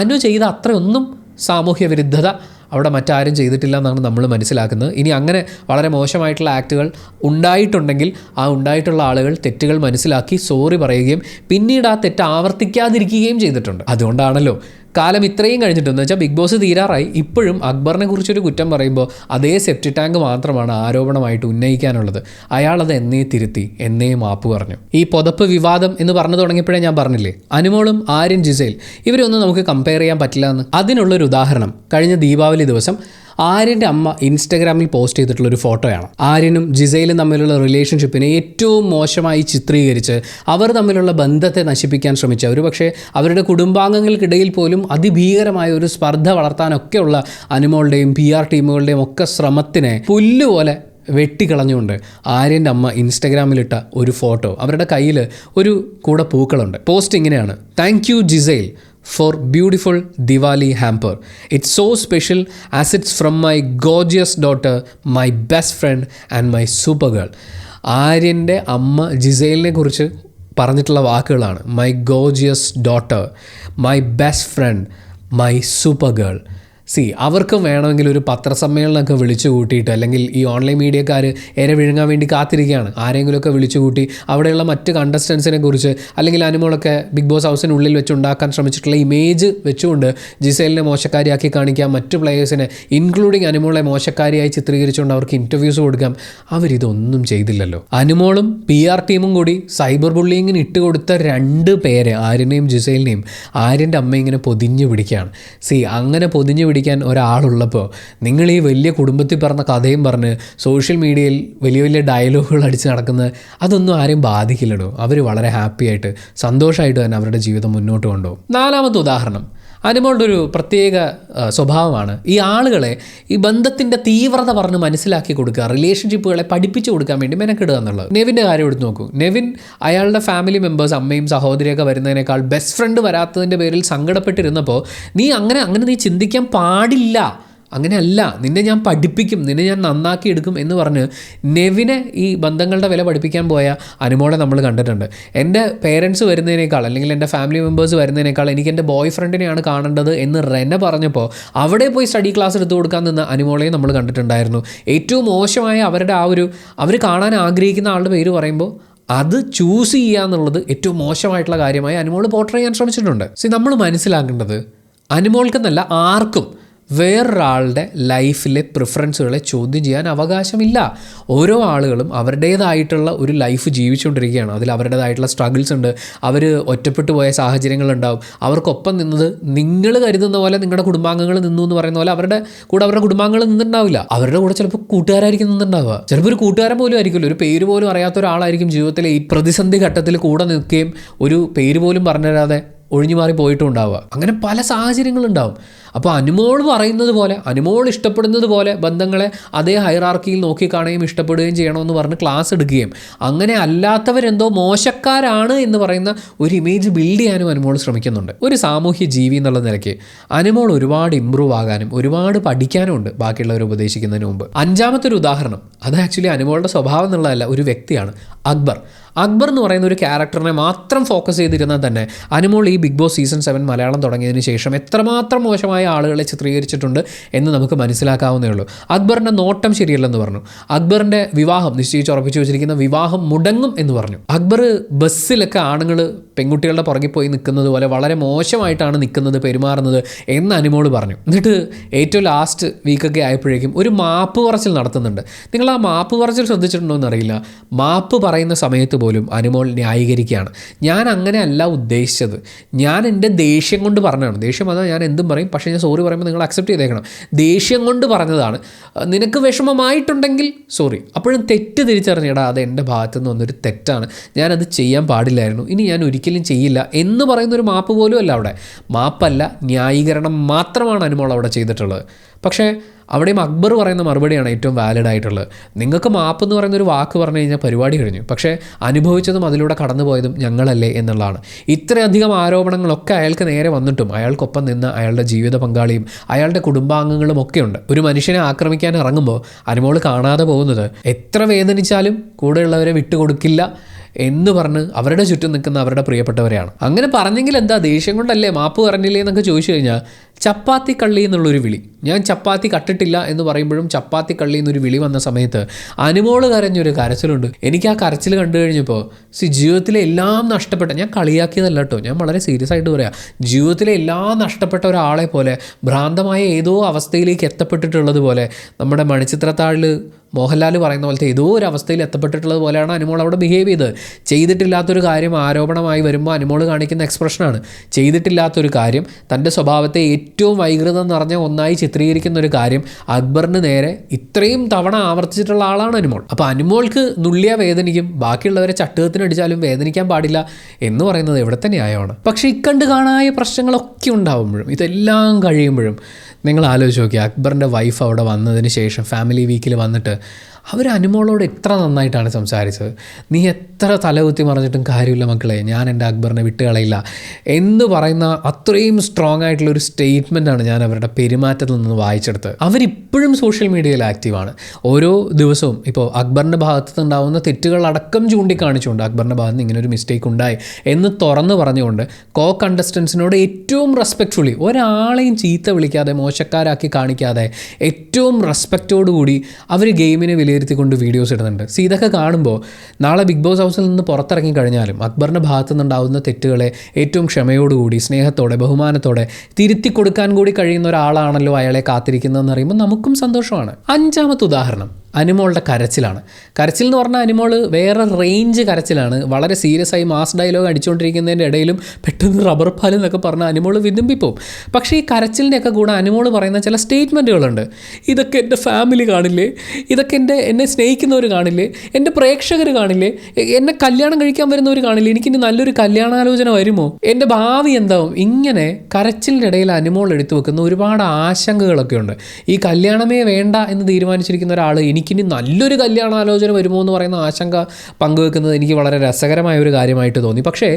അനു ചെയ്ത അത്രയൊന്നും സാമൂഹ്യ വിരുദ്ധത അവിടെ മറ്റാരും ചെയ്തിട്ടില്ല എന്നാണ് നമ്മൾ മനസ്സിലാക്കുന്നത്. ഇനി അങ്ങനെ വളരെ മോശമായിട്ടുള്ള ആക്ടുകൾ ഉണ്ടായിട്ടുണ്ടെങ്കിൽ ആ ഉണ്ടായിട്ടുള്ള ആളുകൾ തെറ്റുകൾ മനസ്സിലാക്കി സോറി പറയുകയും പിന്നീട് ആ തെറ്റ് ആവർത്തിക്കാതിരിക്കുകയും ചെയ്തിട്ടുണ്ട്. അതുകൊണ്ടാണല്ലോ കാലം ഇത്രയും കഴിഞ്ഞിട്ടെന്ന് വെച്ചാൽ ബിഗ് ബോസ് തീരാറായി ഇപ്പോഴും അക്ബറിനെ കുറിച്ചൊരു കുറ്റം പറയുമ്പോൾ അതേ സെപ്റ്റി ടാങ്ക് മാത്രമാണ് ആരോപണമായിട്ട് ഉന്നയിക്കാനുള്ളത്. അയാളത് എന്നേ തിരുത്തി, എന്നേ മാപ്പ് പറഞ്ഞു. ഈ പുതപ്പ് വിവാദം എന്ന് പറഞ്ഞു തുടങ്ങിയപ്പോഴേ ഞാൻ പറഞ്ഞില്ലേ, അനുമോളും ആര്യൻ ജിസൈൽ ഇവരൊന്നും നമുക്ക് കമ്പയർ ചെയ്യാൻ പറ്റില്ല എന്ന്. അതിനുള്ളൊരു ഉദാഹരണം കഴിഞ്ഞ ദീപാവലി ദിവസം ആര്യൻ്റെ അമ്മ ഇൻസ്റ്റഗ്രാമിൽ പോസ്റ്റ് ചെയ്തിട്ടുള്ളൊരു ഫോട്ടോയാണ്. ആര്യനും ജിസൈലും തമ്മിലുള്ള റിലേഷൻഷിപ്പിനെ ഏറ്റവും മോശമായി ചിത്രീകരിച്ച് അവർ തമ്മിലുള്ള ബന്ധത്തെ നശിപ്പിക്കാൻ ശ്രമിച്ച, ഒരുപക്ഷെ അവരുടെ കുടുംബാംഗങ്ങൾക്കിടയിൽ പോലും അതിഭീകരമായ ഒരു സ്പർദ്ധ വളർത്താനൊക്കെയുള്ള അനുമോളുടെയും PR ടീമുകളുടെയും ഒക്കെ ശ്രമത്തിനെ പുല്ലുപോലെ വെട്ടിക്കളഞ്ഞുകൊണ്ട് ആര്യൻ്റെ അമ്മ ഇൻസ്റ്റഗ്രാമിലിട്ട ഒരു ഫോട്ടോ, അവരുടെ കയ്യിൽ ഒരു കൂടെ പൂക്കളുണ്ട്. പോസ്റ്റ് ഇങ്ങനെയാണ്: thank you Giselle for beautiful Diwali hamper. It's so special as it's from my gorgeous daughter, my best friend and my super girl. ആര്യൻ്റെ അമ്മ ജിസേലിനെ കുറിച്ച് പറഞ്ഞിട്ടുള്ള വാക്കുകളാണ്. My gorgeous daughter, my best friend, my super girl. അവർക്കും വേണമെങ്കിൽ ഒരു പത്രസമ്മേളനമൊക്കെ വിളിച്ചു കൂട്ടിയിട്ട്, അല്ലെങ്കിൽ ഈ ഓൺലൈൻ മീഡിയക്കാർ ഇര വിഴുങ്ങാൻ വേണ്ടി കാത്തിരിക്കുകയാണ്, ആരെങ്കിലുമൊക്കെ വിളിച്ചു കൂട്ടി അവിടെയുള്ള മറ്റ് കണ്ടസ്റ്റൻസിനെ കുറിച്ച്, അല്ലെങ്കിൽ അനുമോളൊക്കെ ബിഗ് ബോസ് ഹൗസിനുള്ളിൽ വെച്ച് ഉണ്ടാക്കാൻ ശ്രമിച്ചിട്ടുള്ള ഇമേജ് വെച്ചുകൊണ്ട് ജിസേലിനെ മോശക്കാരിയാക്കി കാണിക്കാം, മറ്റ് പ്ലേയേഴ്സിനെ ഇൻക്ലൂഡിങ് അനുമോളെ മോശക്കാരിയായി ചിത്രീകരിച്ചുകൊണ്ട് അവർക്ക് ഇൻ്റർവ്യൂസ് കൊടുക്കാം. അവരിതൊന്നും ചെയ്തില്ലല്ലോ. അനുമോളും PR ടീമും കൂടി സൈബർ ബുള്ളിങ്ങിന് ഇട്ടുകൊടുത്ത 2 പേരെ, ആര്യനെയും ജിസേലിനെയും, ആര്യൻ്റെ അമ്മ ഇങ്ങനെ പൊതിഞ്ഞു പിടിക്കുകയാണ്. അങ്ങനെ പൊതിഞ്ഞു പിടിക്കാൻ ഒരാളുള്ളപ്പോൾ നിങ്ങൾ ഈ വലിയ കുടുംബത്തിൽ പറഞ്ഞ കഥയും പറഞ്ഞ് സോഷ്യൽ മീഡിയയിൽ വലിയ വലിയ ഡയലോഗുകൾ അടിച്ച് നടക്കുന്നത്, അതൊന്നും ആരെയും ബാധിക്കില്ലടോ. അവർ വളരെ ഹാപ്പി ആയിട്ട് സന്തോഷമായിട്ട് തന്നെ അവരുടെ ജീവിതം മുന്നോട്ട് കൊണ്ടുപോകും. 4ാമത്തെ ഉദാഹരണം, അനുമോളുടെ ഒരു പ്രത്യേക സ്വഭാവമാണ് ഈ ആളുകളെ ഈ ബന്ധത്തിൻ്റെ തീവ്രത പറഞ്ഞ് മനസ്സിലാക്കി കൊടുക്കുക, റിലേഷൻഷിപ്പുകളെ പഠിപ്പിച്ചു കൊടുക്കാൻ വേണ്ടി മെനക്കെടുക എന്നുള്ളത്. നെവിൻ്റെ കാര്യം എടുത്ത് നോക്കൂ. നെവിൻ അയാളുടെ ഫാമിലി മെമ്പേഴ്സ്, അമ്മയും സഹോദരിയൊക്കെ വരുന്നതിനേക്കാൾ ബെസ്റ്റ് ഫ്രണ്ട് വരാത്തതിൻ്റെ പേരിൽ സങ്കടപ്പെട്ടിരുന്നപ്പോൾ നീ അങ്ങനെ നീ ചിന്തിക്കാൻ പാടില്ല, അങ്ങനെയല്ല, നിന്നെ ഞാൻ പഠിപ്പിക്കും, നിന്നെ ഞാൻ നന്നാക്കി എടുക്കും എന്ന് പറഞ്ഞ് നെവിനെ ഈ ബന്ധങ്ങളുടെ വില പഠിപ്പിക്കാൻ പോയ അനുമോളെ നമ്മൾ കണ്ടിട്ടുണ്ട്. എൻ്റെ പേരൻസ് വരുന്നതിനേക്കാൾ, അല്ലെങ്കിൽ എൻ്റെ ഫാമിലി മെമ്പേഴ്സ് വരുന്നതിനേക്കാൾ എനിക്ക് എൻ്റെ ബോയ് ഫ്രണ്ടിനെയാണ് കാണേണ്ടത് എന്ന് റെന പറഞ്ഞപ്പോൾ അവിടെ പോയി സ്റ്റഡി ക്ലാസ് എടുത്തു കൊടുക്കാൻ നിന്ന അനുമോളെയും നമ്മൾ കണ്ടിട്ടുണ്ടായിരുന്നു. ഏറ്റവും മോശമായ അവരുടെ അവർ കാണാൻ ആഗ്രഹിക്കുന്ന ആളുടെ പേര് പറയുമ്പോൾ അത് ചൂസ് ചെയ്യുക എന്നുള്ളത് ഏറ്റവും മോശമായിട്ടുള്ള കാര്യമായി അനുമോൾ പോർട്രേ ചെയ്യാൻ ശ്രമിച്ചിട്ടുണ്ട്. നമ്മൾ മനസ്സിലാക്കേണ്ടത്, അനുമോൾക്കെന്നല്ല ആർക്കും വേറൊരാളുടെ ലൈഫിലെ പ്രിഫറൻസുകളെ ചോദ്യം ചെയ്യാൻ അവകാശമില്ല. ഓരോ ആളുകളും അവരുടേതായിട്ടുള്ള ഒരു ലൈഫ് ജീവിച്ചുകൊണ്ടിരിക്കുകയാണ്. അതിൽ അവരുടേതായിട്ടുള്ള സ്ട്രഗിൾസ് ഉണ്ട്. അവർ ഒറ്റപ്പെട്ടു പോയ സാഹചര്യങ്ങളുണ്ടാവും. അവർക്കൊപ്പം നിന്നത് നിങ്ങൾ കരുതുന്ന പോലെ നിങ്ങളുടെ കുടുംബാംഗങ്ങൾ നിന്നു എന്ന് പറയുന്ന പോലെ അവരുടെ കുടുംബാംഗങ്ങൾ നിന്നിട്ടുണ്ടാവില്ല. അവരുടെ കൂടെ ചിലപ്പോൾ കൂട്ടുകാരായിരിക്കും നിന്നിട്ടുണ്ടാവുക. ചിലപ്പോൾ ഒരു കൂട്ടുകാരൻ പോലും ആയിരിക്കില്ല, ഒരു പേര് പോലും അറിയാത്ത ഒരാളായിരിക്കും ജീവിതത്തിലെ ഈ പ്രതിസന്ധി ഘട്ടത്തിൽ കൂടെ നിൽക്കുകയും ഒരു പേര് പോലും പറഞ്ഞു തരാതെ ഒഴിഞ്ഞു മാറി പോയിട്ടും ഉണ്ടാവുക. അങ്ങനെ പല സാഹചര്യങ്ങളുണ്ടാവും. അപ്പോൾ അനുമോൾ പറയുന്നത് പോലെ, അനുമോൾ ഇഷ്ടപ്പെടുന്നത് പോലെ ബന്ധങ്ങളെ അതേ ഹൈറാർക്കിയിൽ നോക്കിക്കാണുകയും ഇഷ്ടപ്പെടുകയും ചെയ്യണമെന്ന് പറഞ്ഞ് ക്ലാസ് എടുക്കുകയും, അങ്ങനെ അല്ലാത്തവരെന്തോ മോശക്കാരാണ് എന്ന് പറയുന്ന ഒരു ഇമേജ് ബിൽഡ് ചെയ്യാനും അനുമോൾ ശ്രമിക്കുന്നുണ്ട്. ഒരു സാമൂഹ്യ ജീവി എന്നുള്ള നിലയ്ക്ക് അനുമോൾ ഒരുപാട് ഇമ്പ്രൂവ് ആകാനും ഒരുപാട് പഠിക്കാനും ഉണ്ട് ബാക്കിയുള്ളവർ ഉപദേശിക്കുന്നതിന് മുമ്പ്. 5ാമത്തെ ഒരു ഉദാഹരണം, അത് ആക്ച്വലി അനുമോളുടെ സ്വഭാവം എന്നുള്ളതല്ല, ഒരു വ്യക്തിയാണ്. അക്ബർ എന്ന് പറയുന്ന ഒരു ക്യാരക്ടറിനെ മാത്രം ഫോക്കസ് ചെയ്തിരുന്നാൽ തന്നെ അനുമോൾ ഈ ബിഗ് ബോസ് സീസൺ 7 മലയാളം തുടങ്ങിയതിന് ശേഷം എത്രമാത്രം മോശമായ ആളുകളെ ചിത്രീകരിച്ചിട്ടുണ്ട് എന്ന് നമുക്ക് മനസ്സിലാക്കാവുന്നേ ഉള്ളൂ. അക്ബറിൻ്റെ നോട്ടം ശരിയല്ലെന്ന് പറഞ്ഞു. അക്ബറിൻ്റെ വിവാഹം ഉറപ്പിച്ചു വെച്ചിരിക്കുന്ന വിവാഹം മുടങ്ങും എന്ന് പറഞ്ഞു. അക്ബർ ബസ്സിലൊക്കെ ആണുങ്ങൾ പെൺകുട്ടികളുടെ പുറകിൽ പോയി നിൽക്കുന്നത് പോലെ വളരെ മോശമായിട്ടാണ് നിൽക്കുന്നത്, പെരുമാറുന്നത് എന്ന് അനുമോൾ പറഞ്ഞു. എന്നിട്ട് ഏറ്റവും ലാസ്റ്റ് വീക്കൊക്കെ ആയപ്പോഴേക്കും ഒരു മാപ്പ് പറച്ചിൽ നടത്തുന്നുണ്ട്. നിങ്ങൾ ആ മാപ്പ് പറച്ചിൽ ശ്രദ്ധിച്ചിട്ടുണ്ടോ എന്നറിയില്ല. മാപ്പ് പറയുന്ന സമയത്ത് പോലും അനുമോൾ ന്യായീകരിക്കുകയാണ്. ഞാൻ അങ്ങനെ അല്ല ഉദ്ദേശിച്ചത്, ഞാൻ എൻ്റെ ദേഷ്യം കൊണ്ട് പറഞ്ഞതാണ്. ദേഷ്യം വന്നാൽ ഞാൻ എന്തും പറയും, പക്ഷേ ഞാൻ സോറി പറയുമ്പോൾ നിങ്ങൾ അക്സെപ്റ്റ് ചെയ്തേക്കണം. ദേഷ്യം കൊണ്ട് പറഞ്ഞതാണ്, നിനക്ക് വിഷമമായിട്ടുണ്ടെങ്കിൽ സോറി. അപ്പോഴും തെറ്റ് തിരിച്ചറിഞ്ഞടാ, അത് എൻ്റെ ഭാഗത്തു നിന്ന് വന്നൊരു തെറ്റാണ്, ഞാനത് ചെയ്യാൻ പാടില്ലായിരുന്നു, ഇനി ഞാൻ ഒരിക്കലും ചെയ്യില്ല എന്ന് പറയുന്നൊരു മാപ്പ് പോലും അല്ല അവിടെ. മാപ്പല്ല, ന്യായീകരണം മാത്രമാണ് അനുമോൾ അവിടെ ചെയ്തിട്ടുള്ളത്. പക്ഷേ അവിടെയും അക്ബർ പറയുന്ന മറുപടിയാണ് ഏറ്റവും വാലിഡ് ആയിട്ടുള്ളത്. നിങ്ങൾക്ക് മാപ്പ് എന്ന് പറയുന്നൊരു വാക്ക് പറഞ്ഞു കഴിഞ്ഞാൽ പരിപാടി കഴിഞ്ഞു, പക്ഷേ അനുഭവിച്ചതും അതിലൂടെ കടന്നുപോയതും ഞങ്ങളല്ലേ എന്നുള്ളതാണ്. ഇത്രയധികം ആരോപണങ്ങളൊക്കെ അയാൾക്ക് നേരെ വന്നിട്ടും അയാൾക്കൊപ്പം നിന്ന് അയാളുടെ ജീവിത പങ്കാളിയും അയാളുടെ കുടുംബാംഗങ്ങളും ഒക്കെ ഉണ്ട്. ഒരു മനുഷ്യനെ ആക്രമിക്കാൻ ഇറങ്ങുമ്പോൾ അനുമോൾ കാണാതെ പോകുന്നത് എത്ര വേദനിച്ചാലും കൂടെയുള്ളവരെ വിട്ടുകൊടുക്കില്ല എന്ന് പറഞ്ഞ് അവരുടെ ചുറ്റും നിൽക്കുന്ന അവരുടെ പ്രിയപ്പെട്ടവരെയാണ്. അങ്ങനെ പറഞ്ഞെങ്കിൽ എന്താ, ദേഷ്യം കൊണ്ടല്ലേ മാപ്പ് പറഞ്ഞില്ലേ എന്നൊക്കെ ചോദിച്ചു കഴിഞ്ഞാൽ ചപ്പാത്തി കള്ളി എന്നുള്ളൊരു വിളി, ഞാൻ ചപ്പാത്തി കട്ടിട്ടില്ല എന്ന് പറയുമ്പോഴും ചപ്പാത്തി കള്ളി എന്നൊരു വിളി വന്ന സമയത്ത് അനുമോള് കരഞ്ഞൊരു കരച്ചിലുണ്ട്. എനിക്ക് ആ കരച്ചിൽ കണ്ടു കഴിഞ്ഞപ്പോൾ ജീവിതത്തിലെ എല്ലാം നഷ്ടപ്പെട്ട, ഞാൻ കളിയാക്കിയതല്ല കേട്ടോ, ഞാൻ വളരെ സീരിയസ് ആയിട്ട് പറയാം, ജീവിതത്തിലെ എല്ലാം നഷ്ടപ്പെട്ട ഒരാളെ പോലെ ഭ്രാന്തമായ ഏതോ അവസ്ഥയിലേക്ക് എത്തപ്പെട്ടിട്ടുള്ളത് പോലെ, നമ്മുടെ മണിച്ചിത്രത്താഴിൽ മോഹൻലാൽ പറയുന്ന പോലത്തെ ഏതോ ഒരു അവസ്ഥയിൽ എത്തപ്പെട്ടിട്ടുള്ളത് പോലെയാണ് അനുമോൾ അവിടെ ബിഹേവ് ചെയ്തത്. ചെയ്തിട്ടില്ലാത്തൊരു കാര്യം ആരോപണമായി വരുമ്പോൾ അനുമോൾ കാണിക്കുന്ന എക്സ്പ്രഷനാണ്. ചെയ്തിട്ടില്ലാത്തൊരു കാര്യം, തൻ്റെ സ്വഭാവത്തെ ഏറ്റവും വൈകൃതം നിറഞ്ഞ ഒന്നായി ചിത്രീകരിക്കുന്ന ഒരു കാര്യം അക്ബറിന് നേരെ ഇത്രയും തവണ ആവർത്തിച്ചിട്ടുള്ള ആളാണ് അനുമോൾ. അപ്പോൾ അനുമോൾക്ക് നുള്ളിയ വേദനിക്കും, ബാക്കിയുള്ളവരെ ചട്ടുകത്തിനടിച്ചാലും വേദനിക്കാൻ പാടില്ല എന്ന് പറയുന്നത് എവിടുത്തെ ന്യായമാണ്. പക്ഷേ ഇക്കണ്ട് കാണായ പ്രശ്നങ്ങളൊക്കെ ഉണ്ടാവുമ്പോഴും ഇതെല്ലാം കഴിയുമ്പോഴും നിങ്ങൾ ആലോചിച്ച് നോക്കി, അക്ബറിൻ്റെ വൈഫ് അവിടെ വന്നതിന് ശേഷം ഫാമിലി വീക്കിൽ വന്നിട്ട് അവർ അനുമോളോട് എത്ര നന്നായിട്ടാണ് സംസാരിച്ചത്. നീ എത്ര തലകുത്തി മറിഞ്ഞിട്ടും കാര്യമില്ല മക്കളെ, ഞാൻ എൻ്റെ അക്ബറിനെ വിട്ടുകളയില്ല എന്ന് പറയുന്ന അത്രയും സ്ട്രോങ് ആയിട്ടുള്ളൊരു സ്റ്റേറ്റ്മെൻറ്റാണ് ഞാൻ അവരുടെ പെരുമാറ്റത്തിൽ നിന്ന് വായിച്ചെടുത്തത്. അവരിപ്പോഴും സോഷ്യൽ മീഡിയയിൽ ആക്റ്റീവാണ്. ഓരോ ദിവസവും ഇപ്പോൾ അക്ബറിൻ്റെ ഭാഗത്ത് നിന്നുണ്ടാവുന്ന തെറ്റുകളടക്കം ചൂണ്ടിക്കാണിച്ചുകൊണ്ട് അക്ബറിൻ്റെ ഭാഗത്ത് നിന്ന് ഇങ്ങനൊരു മിസ്റ്റേക്ക് ഉണ്ടായി എന്ന് തുറന്നു പറഞ്ഞുകൊണ്ട് കോ കണ്ടസ്റ്റൻസിനോട് ഏറ്റവും റെസ്പെക്റ്റ്ഫുള്ളി, ഒരാളെയും ചീത്ത വിളിക്കാതെ മോശക്കാരാക്കി കാണിക്കാതെ ഏറ്റവും റെസ്പെക്റ്റോടുകൂടി അവർ ഗെയിമിനെ വിലയിരുത്തിക്കൊണ്ട് വീഡിയോസ് ഇടുന്നുണ്ട്. ഇതൊക്കെ കാണുമ്പോൾ നാളെ ബിഗ് ബോസ് ഹൗസിൽ നിന്ന് പുറത്തിറങ്ങി കഴിഞ്ഞാലും അക്ബറിൻ്റെ ഭാഗത്തു നിന്നുണ്ടാകുന്ന തെറ്റുകളെ ഏറ്റവും ക്ഷമയോടുകൂടി സ്നേഹത്തോടെ ബഹുമാനത്തോടെ തിരുത്തി കൊടുക്കാൻ കൂടി കഴിയുന്ന ഒരാളാണല്ലോ അയാളെ കാത്തിരിക്കുന്നതെന്ന് അറിയുമ്പോൾ നമുക്കും സന്തോഷമാണ്. 5ാമത്തെ ഉദാഹരണം അനുമോളുടെ കരച്ചിലാണ്. കരച്ചിൽ എന്ന് പറഞ്ഞാൽ അനുമോൾ വേറെ റേഞ്ച് കരച്ചിലാണ്. വളരെ സീരിയസ് ആയി മാസ് ഡയലോഗ് അടിച്ചുകൊണ്ടിരിക്കുന്നതിൻ്റെ ഇടയിലും പെട്ടെന്ന് റബ്ബർ പാൽ എന്നൊക്കെ പറഞ്ഞാൽ അനുമോൾ വിതുമ്പിപ്പോവും. പക്ഷേ ഈ കരച്ചിലിൻ്റെയൊക്കെ കൂടെ അനുമോൾ പറയുന്ന ചില സ്റ്റേറ്റ്മെൻറ്റുകളുണ്ട്. ഇതൊക്കെ എൻ്റെ ഫാമിലി കാണില്ലേ, ഇതൊക്കെ എന്നെ സ്നേഹിക്കുന്നവർ കാണില്ലേ, എൻ്റെ പ്രേക്ഷകർ കാണില്ലേ, എന്നെ കല്യാണം കഴിക്കാൻ വരുന്നവർ കാണില്ലേ, എനിക്കിനി നല്ലൊരു കല്യാണാലോചന വരുമോ, എൻ്റെ ഭാവി എന്താവും. ഇങ്ങനെ കരച്ചിലിൻ്റെ ഇടയിൽ അനുമോൾ എടുത്തു വെക്കുന്ന ഒരുപാട് ആശങ്കകളൊക്കെ ഉണ്ട്. ഈ കല്യാണമേ വേണ്ട എന്ന് തീരുമാനിച്ചിരിക്കുന്ന ഒരാൾ എനിക്കിനി നല്ലൊരു കല്യാണാലോചന വരുമോ എന്ന് പറയുന്ന ആശങ്ക പങ്കുവെക്കുന്നത് എനിക്ക് വളരെ രസകരമായ ഒരു കാര്യമായിട്ട് തോന്നി. പക്ഷേ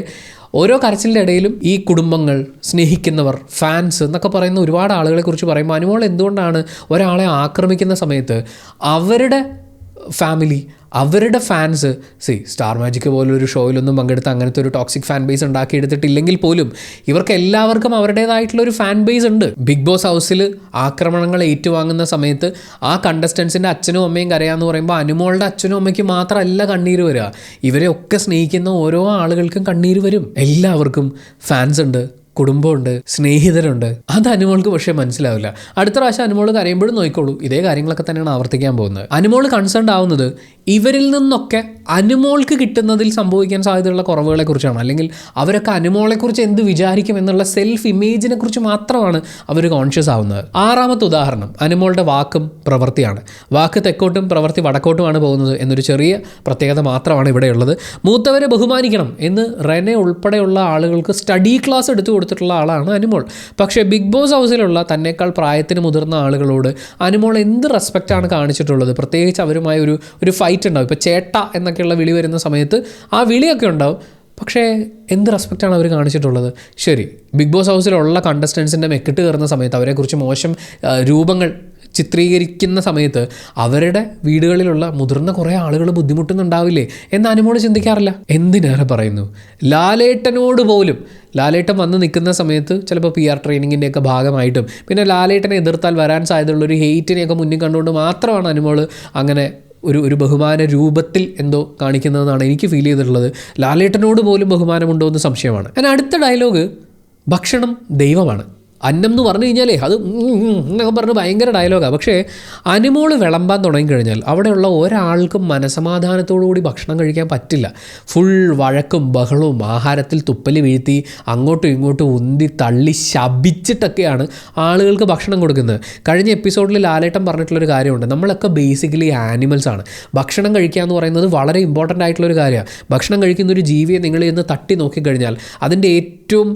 ഓരോ കരച്ചിലിൻ്റെ ഇടയിലും ഈ കുടുംബങ്ങൾ, സ്നേഹിക്കുന്നവർ, ഫാൻസ് എന്നൊക്കെ പറയുന്ന ഒരുപാട് ആളുകളെക്കുറിച്ച് പറയുമ്പോൾ അനുമോൾ എന്തുകൊണ്ടാണ് ഒരാളെ ആക്രമിക്കുന്ന സമയത്ത് അവരുടെ ഫാമിലി, അവരുടെ ഫാൻസ്, സ്റ്റാർ മാജിക് പോലൊരു ഷോയിലൊന്നും പങ്കെടുത്ത് അങ്ങനത്തെ ഒരു ടോക്സിക് ഫാൻ ബേസ് ഉണ്ടാക്കിയെടുത്തിട്ടില്ലെങ്കിൽ പോലും ഇവർക്ക് എല്ലാവർക്കും അവരുടേതായിട്ടുള്ളൊരു ഫാൻ ബേസ് ഉണ്ട്. ബിഗ് ബോസ് ഹൗസിൽ ആക്രമണങ്ങൾ ഏറ്റുവാങ്ങുന്ന സമയത്ത് ആ കണ്ടസ്റ്റൻസിൻ്റെ അച്ഛനും അമ്മയും കരയാന്ന് പറയുമ്പോൾ അനുമോളുടെ അച്ഛനും അമ്മയ്ക്ക് മാത്രമല്ല കണ്ണീര് വരിക, ഇവരെ ഒക്കെ സ്നേഹിക്കുന്ന ഓരോ ആളുകൾക്കും കണ്ണീര് വരും. എല്ലാവർക്കും ഫാൻസ് ഉണ്ട്, കുടുംബമുണ്ട്, സ്നേഹിതരുണ്ട്. അത് അനുമോൾക്ക് പക്ഷേ മനസ്സിലാവില്ല. അടുത്ത പ്രാവശ്യം അനുമോൾ കരയുമ്പോഴും നോക്കിക്കോളൂ, ഇതേ കാര്യങ്ങളൊക്കെ തന്നെയാണ് ആവർത്തിക്കാൻ പോകുന്നത്. അനുമോൾ കൺസേൺഡ് ആവുന്നത് ഇവരിൽ നിന്നൊക്കെ അനുമോൾക്ക് കിട്ടുന്നതിൽ സംഭവിക്കാൻ സാധ്യതയുള്ള കുറവുകളെക്കുറിച്ചാണ്. അല്ലെങ്കിൽ അവരൊക്കെ അനുമോളെക്കുറിച്ച് എന്ത് വിചാരിക്കും എന്നുള്ള സെൽഫ് ഇമേജിനെ കുറിച്ച് മാത്രമാണ് അവർ കോൺഷ്യസ് ആവുന്നത്. 6ാമത്തെ ഉദാഹരണം അനുമോളുടെ വാക്കും പ്രവൃത്തിയാണ്. വാക്ക് തെക്കോട്ടും പ്രവൃത്തി വടക്കോട്ടുമാണ് പോകുന്നത് എന്നൊരു ചെറിയ പ്രത്യേകത മാത്രമാണ് ഇവിടെയുള്ളത്. മൂത്തവരെ ബഹുമാനിക്കണം എന്ന് റെനെ ഉൾപ്പെടെയുള്ള ആളുകൾക്ക് സ്റ്റഡി ക്ലാസ് എടുത്തു കൊടുത്തിട്ടുള്ള ആളാണ് അനുമോൾ. പക്ഷേ ബിഗ് ബോസ് ഹൗസിലുള്ള തന്നേക്കാൾ പ്രായത്തിന് മുതിർന്ന ആളുകളോട് അനുമോൾ എന്ത് റെസ്പെക്റ്റാണ് കാണിച്ചിട്ടുള്ളത്? പ്രത്യേകിച്ച് അവരുമായി ഒരു ഫൈറ്റ് ഉണ്ടാവും. ഇപ്പോൾ ചേട്ട എന്നൊക്കെയുള്ള വിളി വരുന്ന സമയത്ത് ആ വിളിയൊക്കെ ഉണ്ടാവും. പക്ഷേ എന്ത് റെസ്പെക്റ്റാണ് അവർ കാണിച്ചിട്ടുള്ളത്? ശരി, ബിഗ് ബോസ് ഹൗസിലുള്ള കണ്ടസ്റ്റൻസിൻ്റെ മെക്കിട്ട് കയറുന്ന സമയത്ത് അവരെക്കുറിച്ച് മോശം രൂപങ്ങൾ ചിത്രീകരിക്കുന്ന സമയത്ത് അവരുടെ വീടുകളിലുള്ള മുതിർന്ന കുറേ ആളുകൾ ബുദ്ധിമുട്ടുന്നുണ്ടാവില്ലേ എന്ന് അനുമോൾ ചിന്തിക്കാറില്ല. എന്തിനേറെ പറയുന്നു, ലാലേട്ടനോട് പോലും ലാലേട്ടൻ വന്ന് നിൽക്കുന്ന സമയത്ത് ചിലപ്പോൾ PR ട്രെയിനിങ്ങിൻ്റെയൊക്കെ ഭാഗമായിട്ടും പിന്നെ ലാലേട്ടനെ എതിർത്താൽ വരാൻ സാധ്യതയുള്ളൊരു ഹെയ്റ്റിനെയൊക്കെ മുന്നിൽ കണ്ടുകൊണ്ട് മാത്രമാണ് അനുമോൾ അങ്ങനെ ഒരു ബഹുമാന രൂപത്തിൽ എന്തോ കാണിക്കുന്നതെന്നാണ് എനിക്ക് ഫീൽ ചെയ്തിട്ടുള്ളത്. ലാലേട്ടനോട് പോലും ബഹുമാനമുണ്ടോ എന്ന് സംശയമാണ്. ഞാൻ അടുത്ത ഡയലോഗ്, ഭക്ഷണം ദൈവമാണ്. അന്നം എന്ന് പറഞ്ഞു കഴിഞ്ഞാലേ അത് എന്നൊക്കെ പറഞ്ഞ് ഭയങ്കര ഡയലോഗാണ്. പക്ഷേ അനുമോൾ വിളമ്പാൻ തുടങ്ങിക്കഴിഞ്ഞാൽ അവിടെയുള്ള ഒരാൾക്കും മനസമാധാനത്തോടുകൂടി ഭക്ഷണം കഴിക്കാൻ പറ്റില്ല. ഫുൾ വഴക്കും ബഹളവും, ആഹാരത്തിൽ തുപ്പല് വീഴ്ത്തി അങ്ങോട്ടും ഇങ്ങോട്ടും ഉന്തി തള്ളി ശപിച്ചിട്ടൊക്കെയാണ് ആളുകൾക്ക് ഭക്ഷണം കൊടുക്കുന്നത്. കഴിഞ്ഞ എപ്പിസോഡിൽ ലാലേട്ടൻ പറഞ്ഞിട്ടുള്ളൊരു കാര്യമുണ്ട്, നമ്മളൊക്കെ ബേസിക്കലി ആനിമൽസാണ്. ഭക്ഷണം കഴിക്കുക എന്ന് പറയുന്നത് വളരെ ഇമ്പോർട്ടൻ്റ് ആയിട്ടുള്ളൊരു കാര്യമാണ്. ഭക്ഷണം കഴിക്കുന്ന ഒരു ജീവിയെ നിങ്ങൾ ഇന്ന് തട്ടി നോക്കിക്കഴിഞ്ഞാൽ അതിൻ്റെ ഏറ്റവും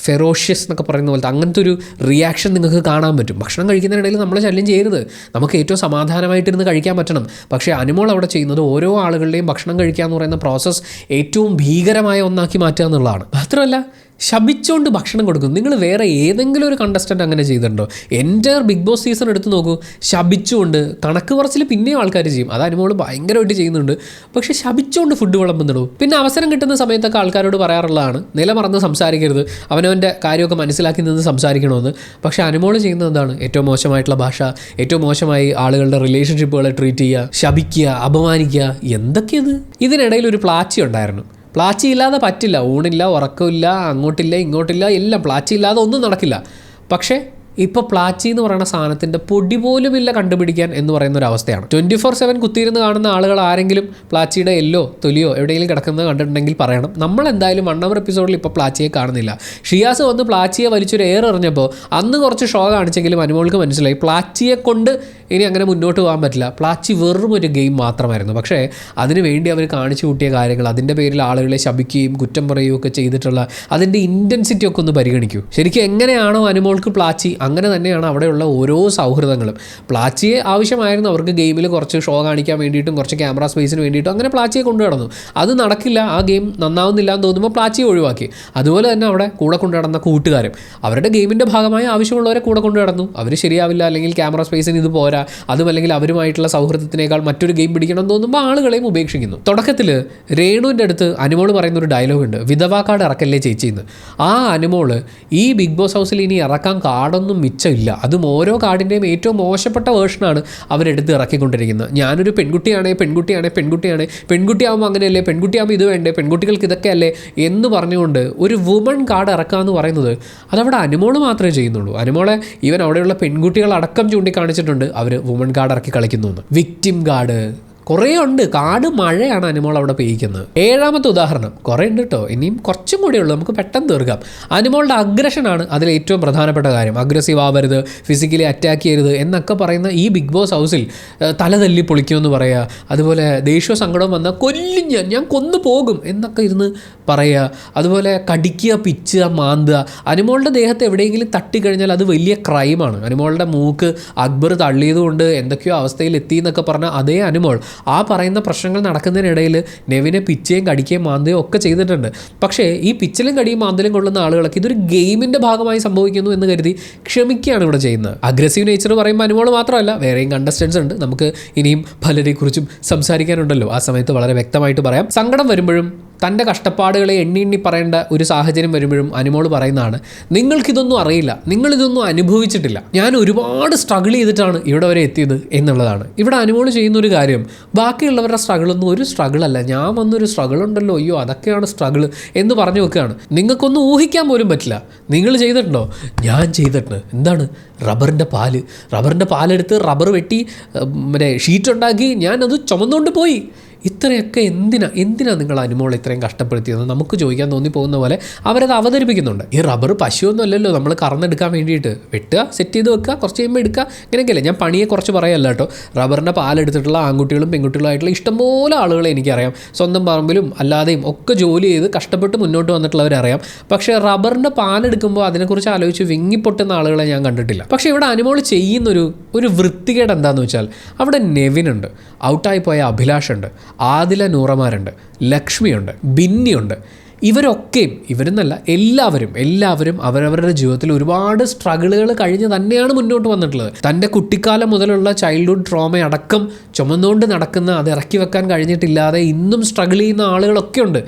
ഫെറോഷ്യസ് എന്നൊക്കെ പറയുന്ന പോലത്തെ അങ്ങനത്തെ ഒരു റിയാക്ഷൻ നിങ്ങൾക്ക് കാണാൻ പറ്റും. ഭക്ഷണം കഴിക്കുന്നതിനിടയിൽ നമ്മളെ ശല്യം ചെയ്യരുത്, നമുക്ക് ഏറ്റവും സമാധാനമായിട്ടിരുന്ന് കഴിക്കാൻ പറ്റണം. പക്ഷേ അനുമോൾ അവിടെ ചെയ്യുന്നത് ഓരോ ആളുകളുടെയും ഭക്ഷണം കഴിക്കുക എന്ന് പറയുന്ന പ്രോസസ്സ് ഏറ്റവും ഭീകരമായ ഒന്നാക്കി മാറ്റുക എന്നുള്ളതാണ്. മാത്രമല്ല ശപിച്ചുകൊണ്ട് ഭക്ഷണം കൊടുക്കും. നിങ്ങൾ വേറെ ഏതെങ്കിലും ഒരു കണ്ടസ്റ്റൻ്റ് അങ്ങനെ ചെയ്തിട്ടുണ്ടോ? എൻ്റെ ബിഗ് ബോസ് സീസൺ എടുത്ത് നോക്കൂ, ശപിച്ചുകൊണ്ട് കണക്ക് പറച്ചിൽ പിന്നെയും ആൾക്കാർ ചെയ്യും, അത് അനുമോൾ ഭയങ്കരമായിട്ട് ചെയ്യുന്നുണ്ട്. പക്ഷേ ശപിച്ചുകൊണ്ട് ഫുഡ് വിളമ്പുന്നുള്ളൂ. പിന്നെ അവസരം കിട്ടുന്ന സമയത്തൊക്കെ ആൾക്കാരോട് പറയാറുള്ളതാണ് നിലമറന്ന് സംസാരിക്കരുത്, അവനവൻ്റെ കാര്യമൊക്കെ മനസ്സിലാക്കി നിന്ന് സംസാരിക്കണമെന്ന്. പക്ഷേ അനുമോൾ ചെയ്യുന്നത് എന്താണ്? ഏറ്റവും മോശമായിട്ടുള്ള ഭാഷ, ഏറ്റവും മോശമായി ആളുകളുടെ റിലേഷൻഷിപ്പുകളെ ട്രീറ്റ് ചെയ്യുക, ശപിക്കുക, അപമാനിക്കുക, എന്തൊക്കെയത്. ഇതിനിടയിൽ ഒരു പ്ലാച്ചി ഉണ്ടായിരുന്നു. പ്ലാച്ചി ഇല്ലാതെ പറ്റില്ല, ഊണില്ല, ഉറക്കമില്ല, അങ്ങോട്ടില്ല ഇങ്ങോട്ടില്ല, എല്ലാം പ്ലാച്ചി ഇല്ലാതെ ഒന്നും നടക്കില്ല. പക്ഷേ ഇപ്പോൾ പ്ലാച്ചി എന്ന് പറയുന്ന സാധനത്തിൻ്റെ പൊടി പോലുമില്ല കണ്ടുപിടിക്കാൻ എന്ന് പറയുന്ന ഒരു അവസ്ഥയാണ്. 24/7 കുത്തിയിരുന്ന് കാണുന്ന ആളുകൾ ആരെങ്കിലും പ്ലാച്ചിയുടെ എല്ലോ തൊലിയോ എവിടെയെങ്കിലും കിടക്കുന്നത് കണ്ടിട്ടുണ്ടെങ്കിൽ പറയണം. നമ്മൾ എന്തായാലും 1 hour എപ്പിസോഡിൽ ഇപ്പോൾ പ്ലാച്ചിയെ കാണുന്നില്ല. ഷിയാസ് വന്ന് പ്ലാച്ചിയെ വലിച്ചൊരു എയർ എറിഞ്ഞപ്പോൾ അന്ന് കുറച്ച് ഷോ കാണിച്ചെങ്കിലും അനുമോൾക്ക് മനസ്സിലായി പ്ലാച്ചിയെ കൊണ്ട് ഇനി അങ്ങനെ മുന്നോട്ട് പോകാൻ പറ്റില്ല. പ്ലാച്ചി വെറും ഒരു ഗെയിം മാത്രമായിരുന്നു. പക്ഷേ അതിനു വേണ്ടി അവർ കാണിച്ചു കൂട്ടിയ കാര്യങ്ങൾ, അതിൻ്റെ പേരിൽ ആളുകളെ ശപിക്കുകയും കുറ്റം പറയുകയും ഒക്കെ ചെയ്തിട്ടുള്ള അതിൻ്റെ ഇൻറ്റൻസിറ്റി ഒക്കെ ഒന്ന് പരിഗണിക്കൂ. ശരിക്കും എങ്ങനെയാണോ അനുമോൾക്ക് പ്ലാച്ചി അങ്ങനെ തന്നെയാണ് അവിടെയുള്ള ഓരോ സൗഹൃദങ്ങളും. പ്ലാച്ചിയെ ആവശ്യമായിരുന്നു അവർക്ക് ഗെയിമിൽ കുറച്ച് ഷോ കാണിക്കാൻ വേണ്ടിയിട്ടും കുറച്ച് ക്യാമറ സ്പേസിന് വേണ്ടിയിട്ടും അങ്ങനെ പ്ലാച്ചിയെ കൊണ്ടു നടന്നു. അത് നടക്കില്ല, ആ ഗെയിം നന്നാവുന്നില്ല എന്ന് തോന്നുമ്പോൾ പ്ലാച്ചിയെ ഒഴിവാക്കി. അതുപോലെ തന്നെ അവിടെ കൂടെ കൊണ്ടു നടന്ന കൂട്ടുകാരും അവരുടെ ഗെയിമിൻ്റെ ഭാഗമായി ആവശ്യമുള്ളവരെ കൂടെ കൊണ്ടു നടന്നു. അവർ ശരിയാവില്ല, അല്ലെങ്കിൽ ക്യാമറ സ്പേസിന് ഇത് പോരാ, അതും അല്ലെങ്കിൽ അവരുമായിട്ടുള്ള സൗഹൃദത്തിനേക്കാൾ മറ്റൊരു ഗെയിം പിടിക്കണം എന്ന് തോന്നുമ്പോൾ ആളുകളെയും ഉപേക്ഷിക്കുന്നു. തുടക്കത്തിൽ രേണുവിൻ്റെ അടുത്ത് അനുമോൾ പറയുന്ന ഒരു ഡയലോഗ് ഉണ്ട്, വിധവാ കാർഡ് ഇറക്കല്ലേ ചേച്ചിന്ന്. ആ അനുമോള് ഈ ബിഗ് ബോസ് ഹൗസിൽ ഇനി ഇറക്കാൻ കാർഡൊന്നും മിച്ചമില്ല. അതും ഓരോ കാർഡിൻ്റെയും ഏറ്റവും മോശപ്പെട്ട വേർഷനാണ് അവരെടുത്ത് ഇറക്കിക്കൊണ്ടിരിക്കുന്നത്. ഞാനൊരു പെൺകുട്ടിയാകുമ്പോൾ അങ്ങനെയല്ലേ, പെൺകുട്ടിയാകുമ്പോൾ ഇത് വേണ്ടേ, പെൺകുട്ടികൾക്ക് ഇതൊക്കെ അല്ലേ എന്ന് പറഞ്ഞുകൊണ്ട് ഒരു വുമൺ കാർഡ് ഇറക്കുക എന്ന് പറയുന്നത് അതവിടെ അനുമോള് മാത്രമേ ചെയ്യുന്നുള്ളൂ. അനുമോളെ ഈവൻ അവിടെയുള്ള പെൺകുട്ടികളടക്കം ചൂണ്ടിക്കാണിച്ചിട്ടുണ്ട് അവർ വുമൺ കാർഡ് ഇറക്കി കളിക്കുന്നു എന്ന്. വിക്ടിം കാർഡ് കുറേ ഉണ്ട്, കാട് മഴയാണ് അനുമോൾ അവിടെ പെയ്യിക്കുന്നത്. 7ാമത്തെ ഉദാഹരണം കുറേ ഉണ്ട് കേട്ടോ, ഇനിയും കുറച്ചും കൂടെ ഉള്ളൂ, നമുക്ക് പെട്ടെന്ന് തീർക്കാം. അനുമോളുടെ അഗ്രഷനാണ് അതിൽ ഏറ്റവും പ്രധാനപ്പെട്ട കാര്യം. അഗ്രസീവ് ആവരുത്, ഫിസിക്കലി അറ്റാക്ക് ചെയ്യരുത് എന്നൊക്കെ പറയുന്ന ഈ ബിഗ് ബോസ് ഹൗസിൽ തലതല്ലി പൊളിക്കുമെന്ന് പറയുക, അതുപോലെ ദേഷ്യവും സങ്കടവും വന്നാൽ കൊല്ലും ഞാൻ കൊന്നു പോകും എന്നൊക്കെ ഇരുന്ന് പറയുക, അതുപോലെ കടിക്കുക, പിച്ചുക, മാന്തുക. അനുമോളുടെ ദേഹത്ത് എവിടെയെങ്കിലും തട്ടിക്കഴിഞ്ഞാൽ അത് വലിയ ക്രൈമാണ്. അനുമോളുടെ മൂക്ക് അക്ബർ തള്ളിയതുകൊണ്ട് എന്തൊക്കെയോ അവസ്ഥയിൽ എത്തി എന്നൊക്കെ പറഞ്ഞാൽ അതേ അനുമോൾ ആ പറയുന്ന പ്രശ്നങ്ങൾ നടക്കുന്നതിനിടയിൽ നെവിനെ പിച്ചയും കടിക്കുകയും മാന്തുകയും ഒക്കെ ചെയ്തിട്ടുണ്ട്. പക്ഷേ ഈ പിച്ചിലും കടിയും മാന്തലും കൊള്ളുന്ന ആളുകളൊക്കെ ഇതൊരു ഗെയിമിൻ്റെ ഭാഗമായി സംഭവിക്കുന്നു എന്ന് കരുതി ക്ഷമിക്കുകയാണ് ഇവിടെ ചെയ്യുന്നത്. അഗ്രസീവ് നേച്ചർ പറയുമ്പോൾ അനുമോൾ മാത്രമല്ല, വേറെയും കണ്ടസ്റ്റൻസ് ഉണ്ട്, നമുക്ക് ഇനിയും പലരെക്കുറിച്ചും സംസാരിക്കാനുണ്ടല്ലോ, ആ സമയത്ത് വളരെ വ്യക്തമായിട്ട് പറയാം. സങ്കടം വരുമ്പോഴും തൻ്റെ കഷ്ടപ്പാടുകളെ എണ്ണി പറയേണ്ട ഒരു സാഹചര്യം വരുമ്പോഴും അനുമോൾ പറയുന്നതാണ്, നിങ്ങൾക്കിതൊന്നും അറിയില്ല, നിങ്ങളിതൊന്നും അനുഭവിച്ചിട്ടില്ല, ഞാൻ ഒരുപാട് സ്ട്രഗിൾ ചെയ്തിട്ടാണ് ഇവിടെ വരെ എത്തിയത് എന്നുള്ളതാണ്. ഇവിടെ അനുമോൾ ചെയ്യുന്നൊരു കാര്യം, ബാക്കിയുള്ളവരുടെ സ്ട്രഗിളൊന്നും ഒരു സ്ട്രഗിളല്ല, ഞാൻ വന്നൊരു സ്ട്രഗിൾ ഉണ്ടല്ലോ, അയ്യോ അതൊക്കെയാണ് സ്ട്രഗിൾ എന്ന് പറഞ്ഞു വെക്കുകയാണ്. നിങ്ങൾക്കൊന്നും ഊഹിക്കാൻ പോലും പറ്റില്ല. നിങ്ങൾ ചെയ്തിട്ടുണ്ടോ? ഞാൻ ചെയ്തിട്ടുണ്ട്. എന്താണ്? റബ്ബറിൻ്റെ പാലെടുത്ത് റബ്ബർ വെട്ടി മറ്റേ ഷീറ്റ് ഉണ്ടാക്കി ഞാനത് ചുമന്നുകൊണ്ട് പോയി. ഇത്രയൊക്കെ എന്തിനാ നിങ്ങൾ അനുമോളെ ഇത്രയും കഷ്ടപ്പെടുത്തിയത് നമുക്ക് ചോദിക്കാൻ തോന്നിപ്പോകുന്ന പോലെ അവരത് അവതരിപ്പിക്കുന്നുണ്ട്. ഈ റബ്ബർ പശുവൊന്നും അല്ലല്ലോ നമ്മൾ കറന്നെടുക്കാൻ വേണ്ടിയിട്ട്, വെട്ടുക, സെറ്റ് ചെയ്ത് വെക്കുക, കുറച്ച് കഴിയുമ്പോൾ എടുക്കുക, ഇങ്ങനെയൊക്കെയല്ലേ. ഞാൻ പണിയെ കുറച്ച് പറയല്ല കേട്ടോ. റബ്ബറിൻ്റെ പാലെടുത്തിട്ടുള്ള ആൺകുട്ടികളും പെൺകുട്ടികളായിട്ടുള്ള ഇഷ്ടംപോലെ ആളുകളെ എനിക്കറിയാം. സ്വന്തം പറമ്പിലും അല്ലാതെയും ഒക്കെ ജോലി ചെയ്ത് കഷ്ടപ്പെട്ട് മുന്നോട്ട് വന്നിട്ടുള്ളവരറിയാം. പക്ഷേ റബ്ബറിൻ്റെ പാലെടുക്കുമ്പോൾ അതിനെക്കുറിച്ച് ആലോചിച്ച് വിങ്ങിപ്പൊട്ടുന്ന ആളുകളെ ഞാൻ കണ്ടിട്ടില്ല. പക്ഷേ ഇവിടെ അനുമോൾ ചെയ്യുന്നൊരു വൃത്തികേട് എന്താണെന്ന് വെച്ചാൽ, അവിടെ നെവിനുണ്ട്, ഔട്ടായി പോയ അഭിലാഷുണ്ട്, ആദില നൂറമാരുണ്ട്, ലക്ഷ്മിയുണ്ട്, ബിന്നിയുണ്ട്. ഇവരെന്നല്ല എല്ലാവരും അവരവരുടെ ജീവിതത്തിൽ ഒരുപാട് സ്ട്രഗിളുകൾ കഴിഞ്ഞ് തന്നെയാണ് മുന്നോട്ട് വന്നിട്ടുള്ളത്. തൻ്റെ കുട്ടിക്കാലം മുതലുള്ള ചൈൽഡ്ഹുഡ് ട്രോമ അടക്കം ചുമന്നുകൊണ്ട് നടക്കുന്ന, അത് ഇറക്കി വെക്കാൻ കഴിഞ്ഞിട്ടില്ലാതെ ഇന്നും സ്ട്രഗിൾ ചെയ്യുന്ന ആളുകളൊക്കെ ഉണ്ട്.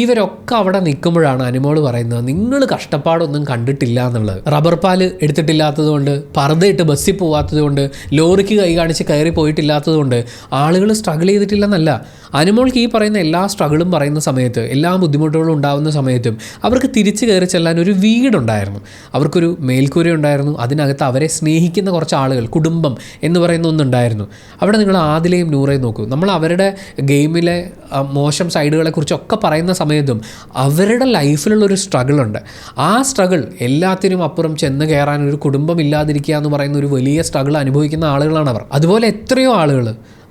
ഇവരൊക്കെ അവിടെ നിൽക്കുമ്പോഴാണ് അനുമോൾ പറയുന്നത്, നിങ്ങൾ കഷ്ടപ്പാടൊന്നും കണ്ടിട്ടില്ല എന്നുള്ളത്. റബ്ബർ പാൽ എടുത്തിട്ടില്ലാത്തതുകൊണ്ട്, പർദ്ദയിട്ട് ബസ്സിൽ പോകാത്തതുകൊണ്ട്, ലോറിക്ക് കൈ കാണിച്ച് കയറി പോയിട്ടില്ലാത്തതുകൊണ്ട് ആളുകൾ സ്ട്രഗിൾ ചെയ്തിട്ടില്ലെന്നല്ല. അനുമോൾക്ക് ഈ പറയുന്ന എല്ലാ സ്ട്രഗിളും പറയുന്ന സമയത്ത്, എല്ലാ ബുദ്ധിമുട്ടുകളും ഉണ്ടാകുന്ന സമയത്തും അവർക്ക് തിരിച്ചു കയറി ചെല്ലാൻ ഒരു വീടുണ്ടായിരുന്നു, അവർക്കൊരു മേൽക്കൂര ഉണ്ടായിരുന്നു, അതിനകത്ത് അവരെ സ്നേഹിക്കുന്ന കുറച്ച് ആളുകൾ, കുടുംബം എന്ന് പറയുന്ന ഒന്നുണ്ടായിരുന്നു. അവിടെ നിങ്ങൾ ആദിലയും നൂറയും നോക്കൂ. നമ്മൾ അവരുടെ ഗെയിമിലെ മോശം സൈഡുകളെക്കുറിച്ചൊക്കെ പറയുന്ന സമയത്തും അവരുടെ ലൈഫിലുള്ളൊരു സ്ട്രഗിളുണ്ട്. ആ സ്ട്രഗിൾ എല്ലാത്തിനും അപ്പുറം ചെന്ന് കയറാൻ ഒരു കുടുംബം ഇല്ലാതിരിക്കുക എന്ന് പറയുന്ന ഒരു വലിയ സ്ട്രഗിൾ അനുഭവിക്കുന്ന ആളുകളാണ് അവർ. അതുപോലെ എത്രയോ ആളുകൾ,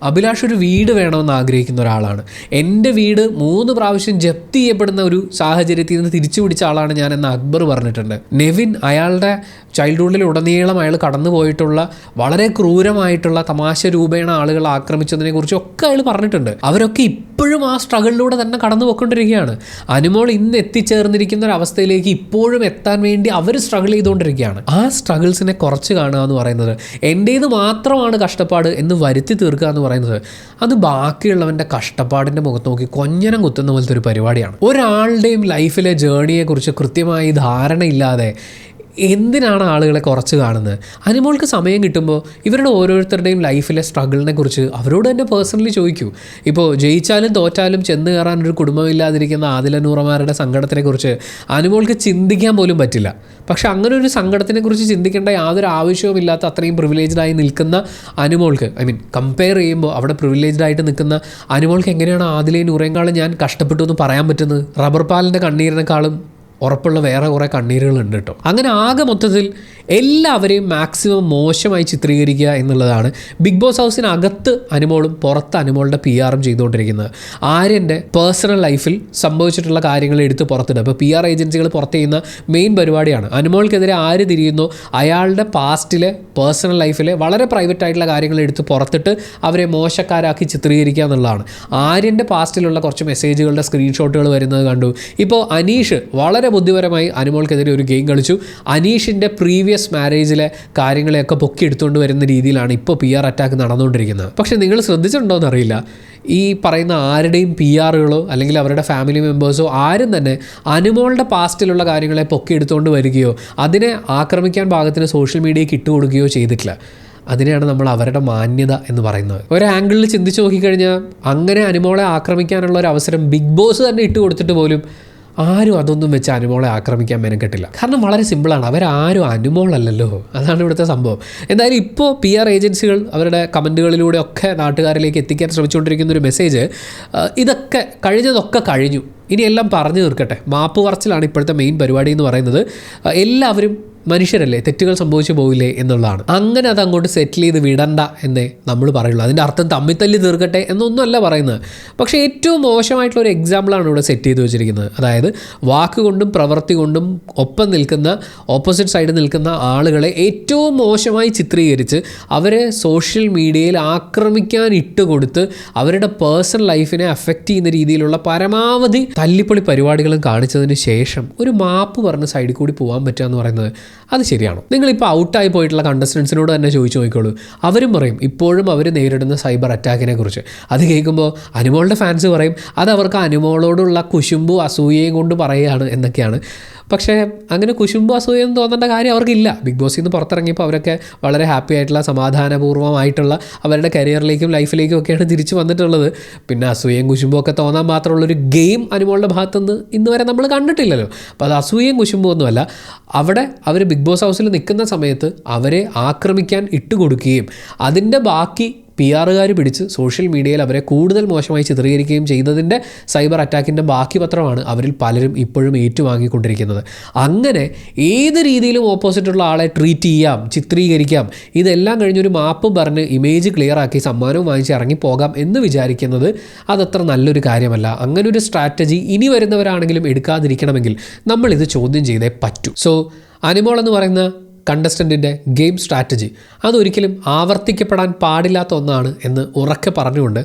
അഭിലാഷ് ഒരു വീട് വേണമെന്ന് ആഗ്രഹിക്കുന്ന ഒരാളാണ്. എൻ്റെ വീട് 3 പ്രാവശ്യം ജപ്തി ചെയ്യപ്പെടുന്ന ഒരു സാഹചര്യത്തിൽ നിന്ന് തിരിച്ചു പിടിച്ച ആളാണ് ഞാൻ എന്ന് അക്ബർ പറഞ്ഞിട്ടുണ്ട്. നെവിൻ അയാളുടെ ചൈൽഡ്ഹുഡിൽ ഉടനീളം അയാൾ കടന്നു പോയിട്ടുള്ള വളരെ ക്രൂരമായിട്ടുള്ള തമാശ രൂപേണ ആളുകൾ ആക്രമിച്ചതിനെ കുറിച്ചൊക്കെ അയാൾ പറഞ്ഞിട്ടുണ്ട്. അവരൊക്കെ ഇപ്പോഴും ആ സ്ട്രഗിളിലൂടെ തന്നെ കടന്നു പോയിക്കൊണ്ടിരിക്കുകയാണ്. അനുമോൾ ഇന്ന് എത്തിച്ചേർന്നിരിക്കുന്ന ഒരു അവസ്ഥയിലേക്ക് ഇപ്പോഴും എത്താൻ വേണ്ടി അവർ സ്ട്രഗിൾ ചെയ്തുകൊണ്ടിരിക്കുകയാണ്. ആ സ്ട്രഗിൾസിനെ കുറച്ച് കാണുക എന്ന് പറയുന്നത്, എൻ്റേത് മാത്രമാണ് കഷ്ടപ്പാട് എന്ന് വരുത്തി തീർക്കുക എന്ന് പറയുന്നത്, അത് ബാക്കിയുള്ളവൻ്റെ കഷ്ടപ്പാടിൻ്റെ മുഖത്ത് നോക്കി കൊഞ്ഞനം കുത്തുന്ന പോലത്തെ ഒരു പരിപാടിയാണ്. ഒരാളുടെയും ലൈഫിലെ ജേണിയെക്കുറിച്ച് കൃത്യമായി ധാരണയില്ലാതെ എന്തിനാണ് ആളുകളെ കുറച്ച് കാണുന്നത്? അനുമോൾക്ക് സമയം കിട്ടുമ്പോൾ ഇവരുടെ ഓരോരുത്തരുടെയും ലൈഫിലെ സ്ട്രഗിളിനെ കുറിച്ച് അവരോട് തന്നെ പേഴ്സണലി ചോദിക്കൂ. ഇപ്പോൾ ജയിച്ചാലും തോറ്റാലും ചെന്ന് കയറാൻ ഒരു കുടുംബമില്ലാതിരിക്കുന്ന ആദില നൂറമാരുടെ സങ്കടത്തിനെക്കുറിച്ച് അനുമോൾക്ക് ചിന്തിക്കാൻ പോലും പറ്റില്ല. പക്ഷെ അങ്ങനെ ഒരു സങ്കടത്തിനെക്കുറിച്ച് ചിന്തിക്കേണ്ട യാതൊരു ആവശ്യവുമില്ലാത്ത അത്രയും പ്രിവിലേജ്ഡായി നിൽക്കുന്ന അനുമോൾക്ക്, കമ്പയർ ചെയ്യുമ്പോൾ അവിടെ പ്രിവിലേജ്ഡായിട്ട് നിൽക്കുന്ന അനുമോൾക്ക് എങ്ങനെയാണ് ആദിലയും നൂറേക്കാളും ഞാൻ കഷ്ടപ്പെട്ടു എന്ന് പറയാൻ പറ്റുന്നത്? റബ്ബർ പാലിൻ്റെ കണ്ണീരിനേക്കാളും ഉറപ്പുള്ള വേറെ കുറേ കണ്ണീരുകളുണ്ട് കേട്ടോ. അങ്ങനെ ആകെ മൊത്തത്തിൽ എല്ലാവരെയും മാക്സിമം മോശമായി ചിത്രീകരിക്കുക എന്നുള്ളതാണ് ബിഗ് ബോസ് ഹൗസിനകത്ത് അനുമോളും പുറത്ത് അനുമോളുടെ PR ചെയ്തുകൊണ്ടിരിക്കുന്നത്. ആര്യൻ്റെ പേഴ്സണൽ ലൈഫിൽ സംഭവിച്ചിട്ടുള്ള കാര്യങ്ങൾ എടുത്ത് പുറത്തിടുക. ഇപ്പോൾ PR ഏജൻസികൾ പുറത്ത് ചെയ്യുന്ന മെയിൻ പരിപാടിയാണ്. അനുമോൾക്കെതിരെ ആര് തിരിയുന്നോ അയാളുടെ പാസ്റ്റിലെ പേഴ്സണൽ ലൈഫിലെ വളരെ പ്രൈവറ്റ് ആയിട്ടുള്ള കാര്യങ്ങൾ എടുത്ത് പുറത്തിട്ട് അവരെ മോശക്കാരാക്കി ചിത്രീകരിക്കുക എന്നുള്ളതാണ്. ആര്യൻ്റെ പാസ്റ്റിലുള്ള കുറച്ച് മെസ്സേജുകളുടെ സ്ക്രീൻഷോട്ടുകൾ വരുന്നത് കണ്ടു. ഇപ്പോൾ അനീഷ് വളരെ ബുദ്ധിപരമായി അനുമോൾക്കെതിരെ ഒരു ഗെയിം കളിച്ചു. അനീഷിൻ്റെ പ്രീവിയസ് മാരേജിലെ കാര്യങ്ങളെയൊക്കെ പൊക്കിയെടുത്തുകൊണ്ട് വരുന്ന രീതിയിലാണ് ഇപ്പോൾ PR അറ്റാക്ക് നടന്നുകൊണ്ടിരിക്കുന്നത്. പക്ഷേ നിങ്ങൾ ശ്രദ്ധിച്ചിട്ടുണ്ടോ എന്നറിയില്ല, ഈ പറയുന്ന ആരുടെയും PRകളോ അല്ലെങ്കിൽ അവരുടെ ഫാമിലി മെമ്പേഴ്സോ ആരും തന്നെ അനുമോളുടെ പാസ്റ്റിലുള്ള കാര്യങ്ങളെ പൊക്കിയെടുത്തുകൊണ്ട് വരികയോ അതിനെ ആക്രമിക്കാൻ പാകത്തിന് സോഷ്യൽ മീഡിയയ്ക്ക് ഇട്ടുകൊടുക്കുകയോ ചെയ്തിട്ടില്ല. അതിനെയാണ് നമ്മൾ അവരുടെ മാന്യത എന്ന് പറയുന്നത്. ഒരു ആംഗിളിൽ ചിന്തിച്ച് നോക്കിക്കഴിഞ്ഞാൽ അങ്ങനെ അനുമോളെ ആക്രമിക്കാനുള്ള ഒരു അവസരം ബിഗ് ബോസ് തന്നെ ഇട്ട് കൊടുത്തിട്ട് പോലും ആരും അതൊന്നും വെച്ച് അനുമോളെ ആക്രമിക്കാൻ മെനക്കെട്ടില്ല. കാരണം വളരെ സിമ്പിളാണ്, അവരാരും അനുമോളല്ലല്ലോ. അതാണ് ഇവിടുത്തെ സംഭവം. എന്തായാലും ഇപ്പോൾ PR ഏജൻസികൾ അവരുടെ കമൻറ്റുകളിലൂടെ ഒക്കെ നാട്ടുകാരിലേക്ക് എത്തിക്കാൻ ശ്രമിച്ചുകൊണ്ടിരിക്കുന്ന ഒരു മെസ്സേജ്, ഇതൊക്കെ കഴിഞ്ഞതൊക്കെ കഴിഞ്ഞു, ഇനിയെല്ലാം പറഞ്ഞു തീർക്കട്ടെ. മാപ്പ് പറച്ചിലാണ് ഇപ്പോഴത്തെ മെയിൻ പരിപാടി എന്ന് പറയുന്നത്. എല്ലാവരും മനുഷ്യരല്ലേ, തെറ്റുകൾ സംഭവിച്ചു പോവില്ലേ എന്നുള്ളതാണ്. അങ്ങനെ അത് അങ്ങോട്ട് സെറ്റിൽ ചെയ്ത് വിടണ്ട എന്നേ നമ്മൾ പറയുള്ളൂ. അതിൻ്റെ അർത്ഥം തമ്മിത്തല്ലി തീർക്കട്ടെ എന്നൊന്നുമല്ല പറയുന്നത്. പക്ഷേ ഏറ്റവും മോശമായിട്ടുള്ള ഒരു എക്സാമ്പിളാണ് ഇവിടെ സെറ്റ് ചെയ്ത് വെച്ചിരിക്കുന്നത്. അതായത് വാക്കുകൊണ്ടും പ്രവൃത്തി കൊണ്ടും ഒപ്പം നിൽക്കുന്ന, ഓപ്പോസിറ്റ് സൈഡിൽ നിൽക്കുന്ന ആളുകളെ ഏറ്റവും മോശമായി ചിത്രീകരിച്ച് അവരെ സോഷ്യൽ മീഡിയയിൽ ആക്രമിക്കാൻ ഇട്ടുകൊടുത്ത് അവരുടെ പേഴ്സണൽ ലൈഫിനെ അഫക്റ്റ് ചെയ്യുന്ന രീതിയിലുള്ള പരമാവധി തല്ലിപ്പൊളി പരിപാടികളും കാണിച്ചതിന് ശേഷം ഒരു മാപ്പ് പറഞ്ഞ് സൈഡിൽ കൂടി പോകാൻ പറ്റുക എന്ന് പറയുന്നത് അത് ശരിയാണോ? നിങ്ങളിപ്പോൾ ഔട്ടായി പോയിട്ടുള്ള കണ്ടസ്റ്റൻസിനോട് തന്നെ ചോദിച്ചു നോക്കിക്കോളൂ. അവരും പറയും ഇപ്പോഴും അവർ നേരിടുന്ന സൈബർ അറ്റാക്കിനെ കുറിച്ച്. അത് കേൾക്കുമ്പോൾ അനുമോളുടെ ഫാൻസ് പറയും അത് അവർക്ക് അനുമോളോടുള്ള കുശുമ്പും അസൂയയും കൊണ്ട് പറയുകയാണ് എന്നൊക്കെയാണ്. പക്ഷേ അങ്ങനെ കുശുമ്പും അസൂയെന്ന് തോന്നേണ്ട കാര്യം അവർക്കില്ല. ബിഗ് ബോസിൽ നിന്ന് പുറത്തിറങ്ങിയപ്പോൾ അവരൊക്കെ വളരെ ഹാപ്പി ആയിട്ടുള്ള, സമാധാനപൂർവ്വമായിട്ടുള്ള അവരുടെ കരിയറിലേക്കും ലൈഫിലേക്കും ഒക്കെയാണ് തിരിച്ചു വന്നിട്ടുള്ളത്. പിന്നെ അസൂയയും കുശുമ്പും ഒക്കെ തോന്നാൻ മാത്രമുള്ളൊരു ഗെയിം അനുമോളുടെ ഭാഗത്തുനിന്ന് ഇന്ന് വരെ നമ്മൾ കണ്ടിട്ടില്ലല്ലോ. അപ്പോൾ അത് അസൂയയും കുശുമ്പും ഒന്നുമല്ല. അവിടെ അവർ ബിഗ് ബോസ് ഹൗസിൽ നിൽക്കുന്ന സമയത്ത് അവരെ ആക്രമിക്കാൻ ഇട്ടുകൊടുക്കുകയും അതിൻ്റെ ബാക്കി PR പിടിച്ച് സോഷ്യൽ മീഡിയയിൽ അവരെ കൂടുതൽ മോശമായി ചിത്രീകരിക്കുകയും ചെയ്തതിൻ്റെ സൈബർ അറ്റാക്കിൻ്റെ ബാക്കി പത്രമാണ് അവരിൽ പലരും ഇപ്പോഴും ഏറ്റുവാങ്ങിക്കൊണ്ടിരിക്കുന്നത്. അങ്ങനെ ഏത് രീതിയിലും ഓപ്പോസിറ്റുള്ള ആളെ ട്രീറ്റ് ചെയ്യാം, ചിത്രീകരിക്കാം, ഇതെല്ലാം കഴിഞ്ഞൊരു മാപ്പ് പറഞ്ഞ് ഇമേജ് ക്ലിയർ ആക്കി സമ്മാനവും വാങ്ങിച്ച് ഇറങ്ങിപ്പോകാം എന്ന് വിചാരിക്കുന്നത് അതത്ര നല്ലൊരു കാര്യമല്ല. അങ്ങനൊരു സ്ട്രാറ്റജി ഇനി വരുന്നവരാണെങ്കിലും എടുക്കാതിരിക്കണമെങ്കിൽ നമ്മളിത് ചോദ്യം ചെയ്തേ പറ്റൂ. സോ അനുമോൾ എന്ന് പറയുന്ന കണ്ടസ്റ്റൻറ്റിൻ്റെ ഗെയിം സ്ട്രാറ്റജി അതൊരിക്കലും ആവർത്തിക്കപ്പെടാൻ പാടില്ലാത്ത ഒന്നാണ് എന്ന് ഉറക്കെ പറഞ്ഞുകൊണ്ട്,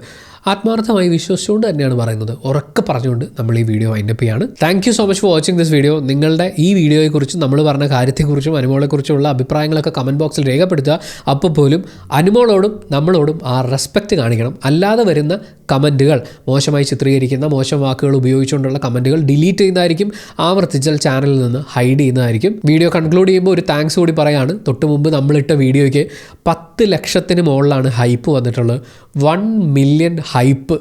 ആത്മാർത്ഥമായി വിശ്വസിച്ചുകൊണ്ട് തന്നെയാണ് പറയുന്നത്, ഉറക്കെ പറഞ്ഞുകൊണ്ട് നമ്മൾ ഈ വീഡിയോ വൈൻഡപ്പ് ചെയ്യാണ്. Thank you so much for watching this video. നിങ്ങളുടെ ഈ വീഡിയോയെക്കുറിച്ചും നമ്മൾ പറഞ്ഞ കാര്യത്തെക്കുറിച്ചും അനുമോളെക്കുറിച്ചുള്ള അഭിപ്രായങ്ങളൊക്കെ കമൻറ്റ് ബോക്സിൽ രേഖപ്പെടുത്തുക. അപ്പോൾ പോലും അനുമോളോടും നമ്മളോടും ആ റെസ്പെക്റ്റ് കാണിക്കണം. അല്ലാതെ വരുന്ന കമൻറ്റുകൾ, മോശമായി ചിത്രീകരിക്കുന്ന, മോശം വാക്കുകൾ ഉപയോഗിച്ചുകൊണ്ടുള്ള കമൻറ്റുകൾ ഡിലീറ്റ് ചെയ്യുന്നതായിരിക്കും. ആവർത്തിച്ചാൽ ചാനലിൽ നിന്ന് ഹൈഡ് ചെയ്യുന്നതായിരിക്കും. വീഡിയോ കൺക്ലൂഡ് ചെയ്യുമ്പോൾ ഒരു താങ്ക്സ് കൂടി പറയുകയാണ്. തൊട്ട് മുമ്പ് നമ്മളിട്ട വീഡിയോയ്ക്ക് 10 ലക്ഷത്തിന് മുകളിലാണ് ഹൈപ്പ് വന്നിട്ടുള്ളത്. 1 മില്യൺ ഹൈപ്പ്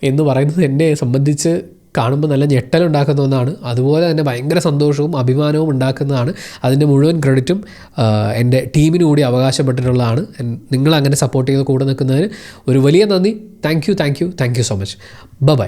എന്ന് പറയുന്നത് എന്നെ സംബന്ധിച്ച് കാണുമ്പോൾ നല്ല ഞെട്ടലുണ്ടാക്കുന്ന ഒന്നാണ്. അതുപോലെ തന്നെ ഭയങ്കര സന്തോഷവും അഭിമാനവും ഉണ്ടാക്കുന്നതാണ്. അതിൻ്റെ മുഴുവൻ ക്രെഡിറ്റും എൻ്റെ ടീമിന് കൂടി അവകാശപ്പെട്ടിട്ടുള്ളതാണ്. നിങ്ങളങ്ങനെ സപ്പോർട്ട് ചെയ്ത് കൂടെ നിൽക്കുന്നതിന് ഒരു വലിയ നന്ദി. Thank you so much. By.